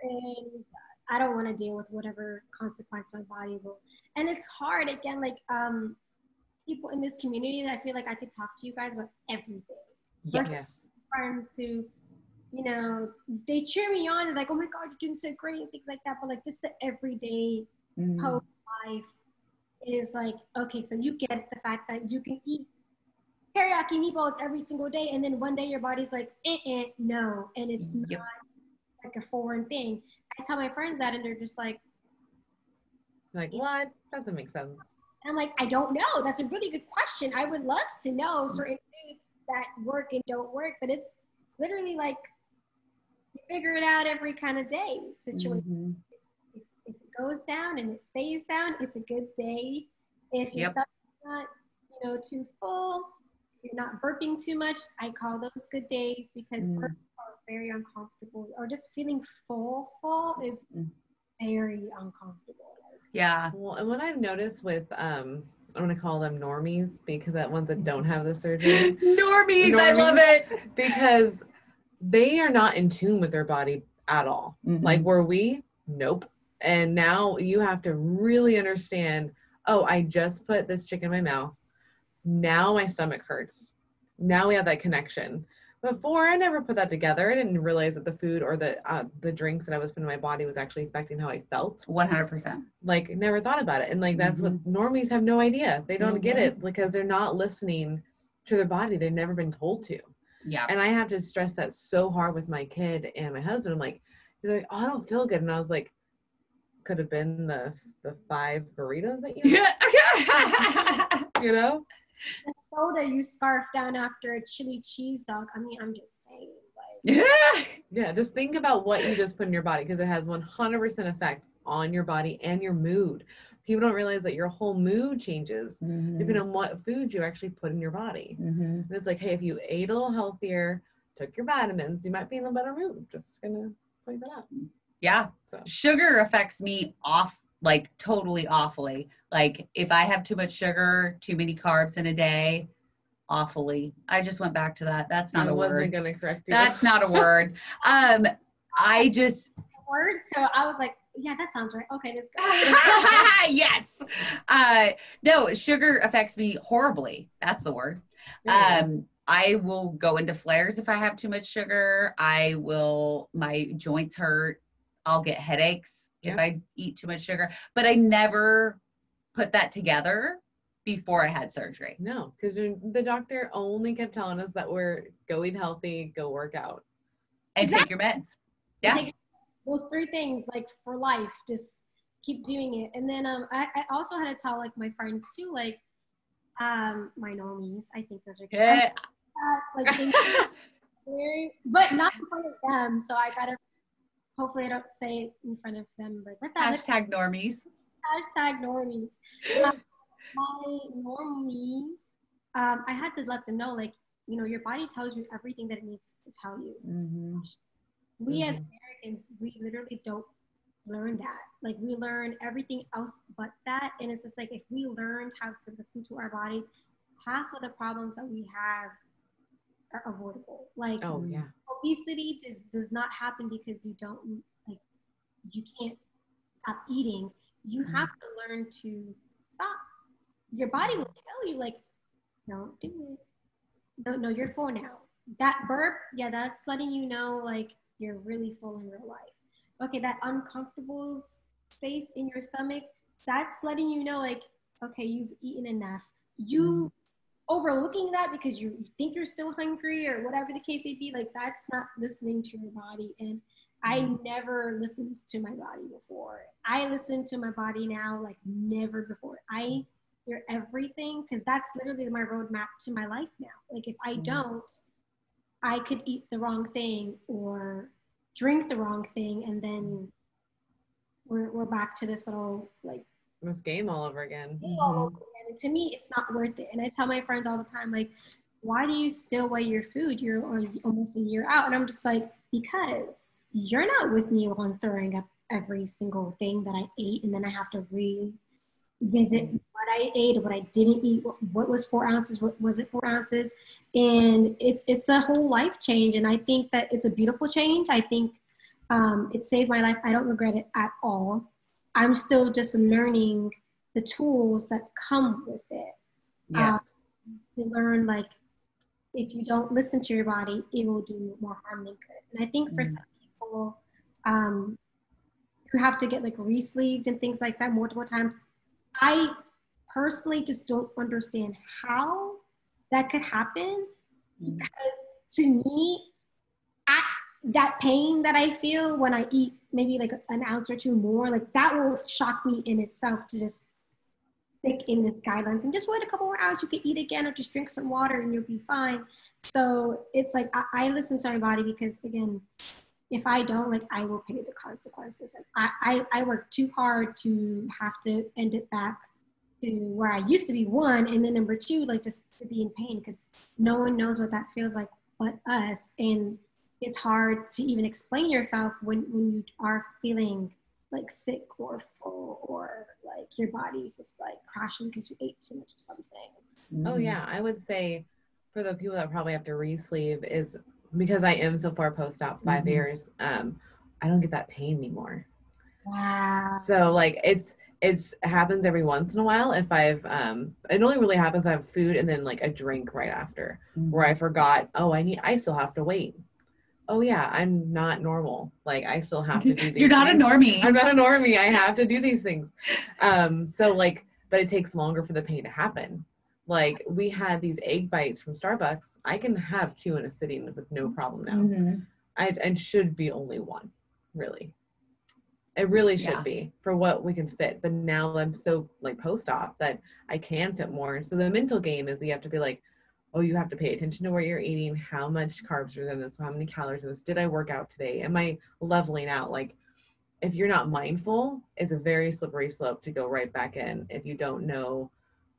and I don't want to deal with whatever consequence my body will. And it's hard again, like people in this community that I feel like I could talk to you guys about everything. Yes. Trying to, you know, they cheer me on and like, oh my God, you're doing so great and things like that. But like just the everyday post life is like, okay, so you get the fact that you can eat teriyaki meatballs every single day. And then one day your body's like, no. And it's not like a foreign thing. I tell my friends that and they're just like what? That doesn't make sense. And I'm like, I don't know. That's a really good question. I would love to know certain foods that work and don't work, but it's literally like, you figure it out every kind of day situation. If goes down and it stays down, it's a good day. If your stomach's not, too full, if you're not burping too much, I call those good days, because burps are very uncomfortable, or just feeling full is very uncomfortable. Yeah. Well, and what I've noticed with, I'm going to call them normies, because that ones that don't have the surgery. Normies, I love it. Because they are not in tune with their body at all. Like, were we? Nope. And now you have to really understand, oh, I just put this chicken in my mouth. Now my stomach hurts. Now we have that connection. Before, I never put that together. I didn't realize that the food or the drinks that I was putting in my body was actually affecting how I felt. 100%. Like, never thought about it. And like, that's what normies have no idea. They don't get it, because they're not listening to their body. They've never been told to. Yeah. And I have to stress that so hard with my kid and my husband. I'm like, he's like, oh, I don't feel good. And I was like, could have been the 5 burritos that you had. You know? The soda you scarf down after a chili cheese dog. I mean, I'm just saying. Like, yeah, just think about what you just put in your body, because it has 100% effect on your body and your mood. People don't realize that your whole mood changes depending on what food you actually put in your body. And it's like, hey, if you ate a little healthier, took your vitamins, you might be in a better mood. Just gonna point that out. Yeah. So. Sugar affects me totally awfully. Like, if I have too much sugar, too many carbs in a day, awfully. I just went back to that. That's not a word. I wasn't going to correct you. That's not a word. I just... Word. So I was like, yeah, that sounds right. Okay, let's go. Yes. No, sugar affects me horribly. That's the word. I will go into flares if I have too much sugar. My joints hurt. I'll get headaches if I eat too much sugar. But I never put that together before I had surgery. No, because the doctor only kept telling us that we're go eat healthy, go work out. And take your meds. Yeah. Those 3 things, like, for life, just keep doing it. And then I also had to tell, like, my friends too, like, my normies, I think those are good. Yeah. But not in front of them. So I gotta, hopefully I don't say it in front of them. But Hashtag normies. Hashtag normies. My normies, I had to let them know, like, your body tells you everything that it needs to tell you. We as Americans, we literally don't learn that. Like, we learn everything else but that. And it's just like, if we learned how to listen to our bodies, half of the problems that we have are avoidable. Like, obesity does not happen because you can't stop eating. You have to learn to stop. Your body will tell you, like, don't do it. No, you're full now. That burp, that's letting you know, like, you're really full in real life. Okay, that uncomfortable space in your stomach, that's letting you know, like, okay, you've eaten enough. You overlooking that because you think you're still hungry or whatever the case may be, like, that's not listening to your body. And I never listened to my body before. I listen to my body now like never before. I hear everything, because that's literally my roadmap to my life now. Like, if I don't, I could eat the wrong thing or drink the wrong thing, and then we're back to this little, like, this game all over again. And to me, it's not worth it. And I tell my friends all the time, like, why do you still weigh your food? You're almost a year out. And I'm just like, because you're not with me while I'm throwing up every single thing that I ate, and then I have to revisit what I ate, what I didn't eat, what was 4 ounces, what was it 4 ounces. And it's a whole life change. And I think that it's a beautiful change. I think it saved my life. I don't regret it at all. I'm still just learning the tools that come with it. Yes. To learn, like, if you don't listen to your body, it will do more harm than good. And I think for some people who have to get, like, re-sleeved and things like that multiple times, I personally just don't understand how that could happen, because to me, that pain that I feel when I eat maybe like an ounce or 2 more, like, that will shock me in itself to just stick in this guidelines and just wait a couple more hours. You can eat again or just drink some water and you'll be fine. So it's like, I listen to my body because, again, if I don't, like, I will pay the consequences. I work too hard to have to end it back to where I used to be, one, and then number two, like, just to be in pain, because no one knows what that feels like but us. And it's hard to even explain yourself when you are feeling like sick or full, or like your body's just like crashing because you ate too much or something. Oh yeah, I would say for the people that probably have to re-sleeve is because I am so far post-op 5 years, I don't get that pain anymore. Wow. So like it's happens every once in a while if I've it only really happens I have food and then like a drink right after where I forgot, I still have to wait. Oh yeah, I'm not normal. Like I still have to do these You're not things. a normie. I'm not a normie. I have to do these things. So like, but it takes longer for the pain to happen. Like we had these egg bites from Starbucks. I can have 2 in a sitting with no problem now. And should be only 1, really. It really should be for what we can fit. But now I'm so like post-op that I can fit more. So the mental game is you have to be like, oh, you have to pay attention to what you're eating, how much carbs are in this, how many calories in this, did I work out today? Am I leveling out? Like if you're not mindful, it's a very slippery slope to go right back in if you don't know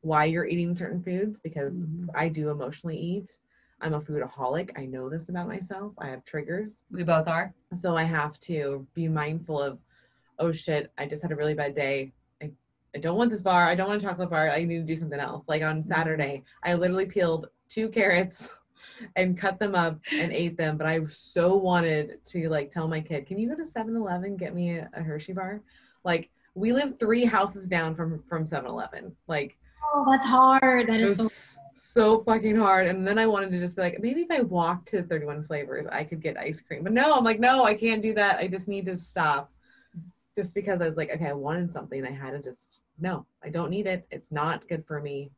why you're eating certain foods, because I do emotionally eat. I'm a foodaholic. I know this about myself. I have triggers. We both are. So I have to be mindful of, oh shit, I just had a really bad day. I don't want this bar. I don't want a chocolate bar. I need to do something else. Like on Saturday, I literally peeled 2 carrots and cut them up and ate them. But I so wanted to like tell my kid, can you go to 7-Eleven, get me a Hershey bar? Like we live 3 houses down from 7-Eleven. Like, oh, that's hard. That is so fucking hard. And then I wanted to just be like, maybe if I walked to 31 Flavors, I could get ice cream. But no, I'm like, no, I can't do that. I just need to stop. Just because I was like, okay, I wanted something. I had to just, no, I don't need it. It's not good for me.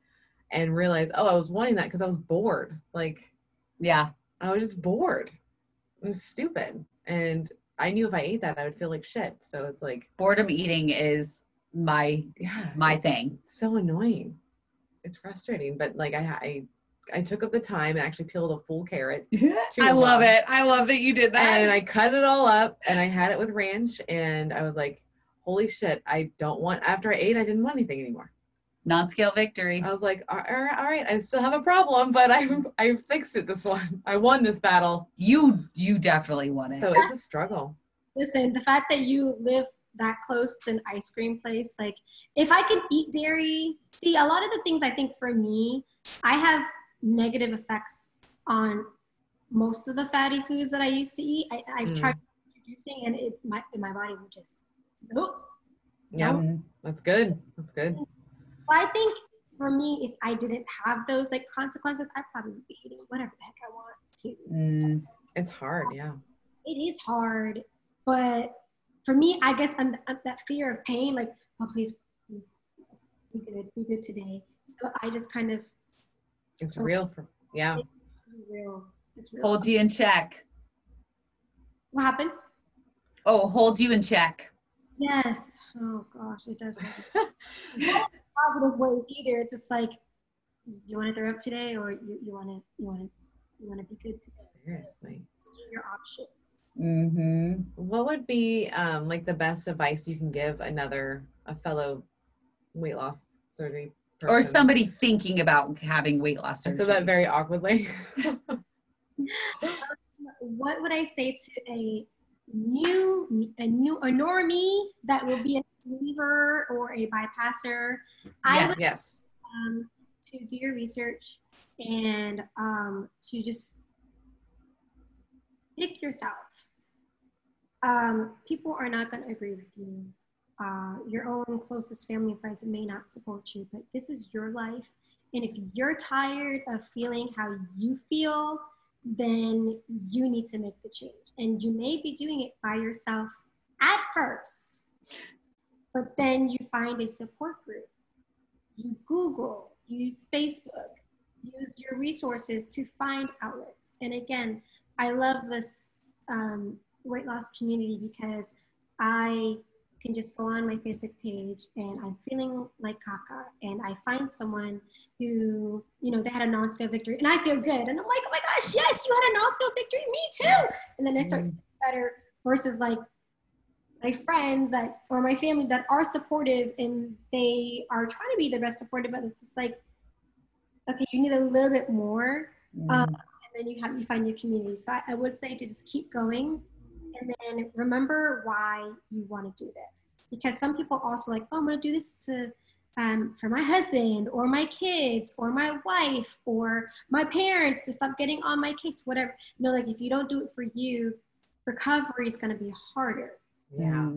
And realize, oh, I was wanting that because I was bored. Like, yeah, I was just bored. It was stupid. And I knew if I ate that, I would feel like shit. So it's like boredom eating is my thing. So annoying. It's frustrating, but like I took up the time and actually peeled a full carrot. I love it. I love that you did that. And I cut it all up and I had it with ranch and I was like, holy shit, after I ate, I didn't want anything anymore. NonScale Victory. I was like, all right, I still have a problem, but I fixed it this one. I won this battle. You definitely won it. So it's a struggle. Listen, the fact that you live that close to an ice cream place, like if I can eat dairy, see, a lot of the things I think for me, I have negative effects on most of the fatty foods that I used to eat. I've tried introducing and my body would just, nope. Yeah, nope. That's good. I think for me, if I didn't have those like consequences, I'd probably be eating whatever the heck I want to. It's hard, yeah. It is hard, but for me, I guess I'm that fear of pain, like, oh, please be good today. So I just kind of. It's real. Yeah. It's real. Hold you in check. What happened? Oh, hold you in check. Yes. Oh gosh, it does. Not positive ways either. It's just like, you want to throw up today, or you want to be good today. Seriously. Those are your options. What would be like the best advice you can give a fellow weight loss surgery person? Or somebody thinking about having weight loss surgery? I said that very awkwardly. What would I say to a normie that will be a sleever or a bypasser? I would to do your research and to just pick yourself. People are not going to agree with you. Your own closest family and friends may not support you, but this is your life. And if you're tired of feeling how you feel, then you need to make the change. And you may be doing it by yourself at first, but then you find a support group. You Google, use Facebook, use your resources to find outlets. And again, I love this weight loss community because I can just go on my Facebook page and I'm feeling like caca and I find someone who, they had a NonScale Victory and I feel good. And I'm like, oh my gosh, yes, you had a NonScale Victory, me too. And then I start better versus like my friends that, or my family that are supportive and they are trying to be the best supportive, but it's just like, okay, you need a little bit more. And then you find your community. So I would say to just keep going and then remember why you want to do this. Because some people also like, oh, I'm going to do this to, for my husband or my kids or my wife or my parents to stop getting on my case, whatever. No, like if you don't do it for you, recovery is going to be harder. Yeah.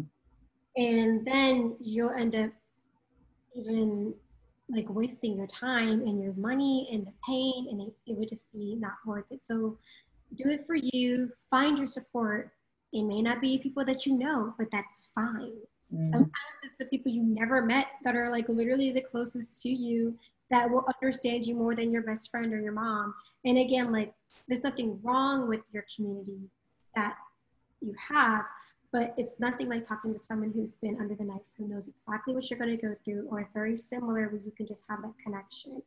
And then you'll end up even like wasting your time and your money and the pain, and it would just be not worth it. So do it for you, find your support. It may not be people that you know, but that's fine. Sometimes it's the people you never met that are like literally the closest to you that will understand you more than your best friend or your mom. And again, like there's nothing wrong with your community that you have, but it's nothing like talking to someone who's been under the knife, who knows exactly what you're going to go through, or very similar where you can just have that connection.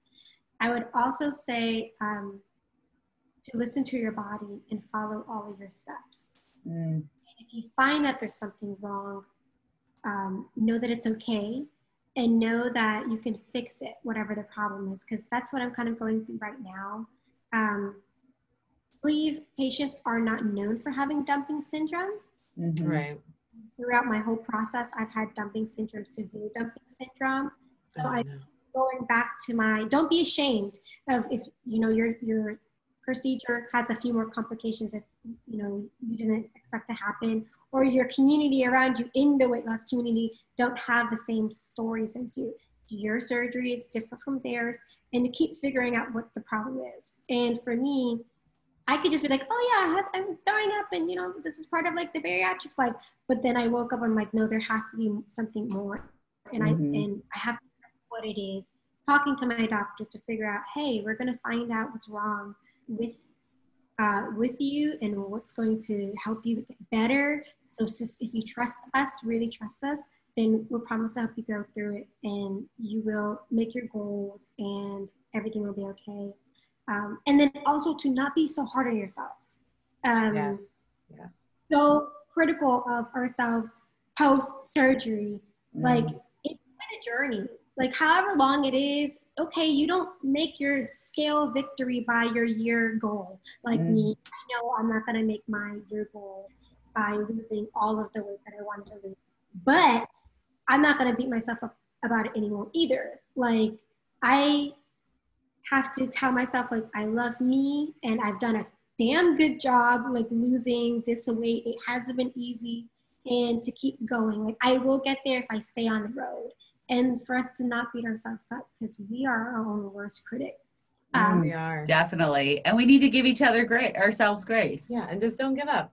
I would also say to listen to your body and follow all of your steps. If you find that there's something wrong, know that it's okay and know that you can fix it, whatever the problem is, because that's what I'm kind of going through right now. Sleeve patients are not known for having dumping syndrome. Right. Throughout my whole process, I've had dumping syndrome, severe dumping syndrome. So I'm going back to don't be ashamed of if, you know, your procedure has a few more complications that, you know, you didn't expect to happen, or your community around you in the weight loss community don't have the same stories as you. Your surgery is different from theirs, and to keep figuring out what the problem is. And for me, I could just be like, oh yeah, I'm throwing up and, you know, this is part of like the bariatrics life. But then I woke up, I'm like, no, there has to be something more. And I have to know what it is. Talking to my doctors to figure out, hey, we're going to find out what's wrong with you and what's going to help you get better. So if you trust us, really trust us, then we'll promise to help you go through it and you will make your goals and everything will be okay. And then also to not be so hard on yourself. Yes. So critical of ourselves post-surgery. Like, it's been a journey. Like, however long it is, okay, you don't make your scale victory by your year goal. Like me, I know I'm not going to make my year goal by losing all of the weight that I wanted to lose. But I'm not going to beat myself up about it anymore either. Like, I have to tell myself, like, I love me and I've done a damn good job, like, losing this weight. It hasn't been easy, and to keep going. Like, I will get there if I stay on the road, and for us to not beat ourselves up, because we are our own worst critic. We are. Definitely. And we need to give each other ourselves grace. Yeah. And just don't give up.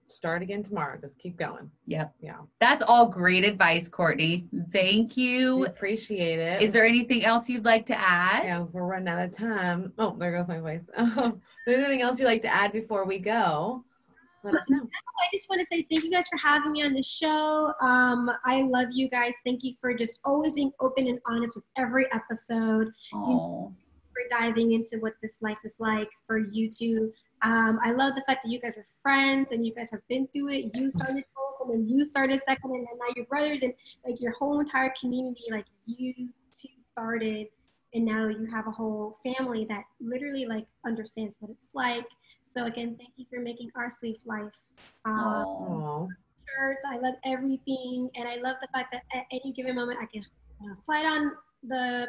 Start again tomorrow. Just keep going. Yep. Yeah. That's all great advice, Courtney. Thank you. We appreciate it. Is there anything else you'd like to add? Yeah, we're running out of time. Oh, there goes my voice. If there's anything else you'd like to add before we go, let us know. I just want to say thank you guys for having me on the show. I love you guys. Thank you for just always being open and honest with every episode. For diving into what this life is like for you two. I love the fact that you guys are friends and you guys have been through it. You started first and then you started second, and then now your brothers and like your whole entire community, like you two started, and now you have a whole family that literally like understands what it's like. So again, thank you for making our sleep life. Shirts, I love everything, and I love the fact that at any given moment I can slide on the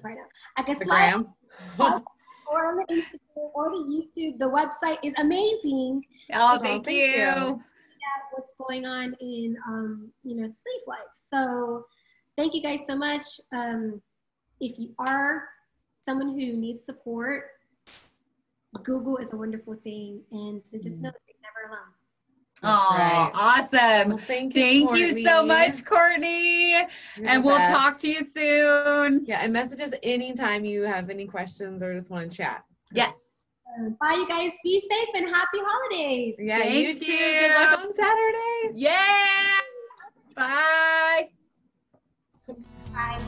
right now. I can slide on, or on the Instagram or the YouTube. The website is amazing. Oh, thank you. Yeah, what's going on in sleep life. So thank you guys so much. If you are someone who needs support, Google is a wonderful thing, and to just know that you're never alone. Oh, awesome. Well, thank you so much, Courtney. And we'll talk to you soon. Yeah, and message us anytime you have any questions or just want to chat. Yes. Bye, you guys. Be safe and happy holidays. Yeah, Thank you too. Good luck on Saturday. Yeah. Bye. Bye.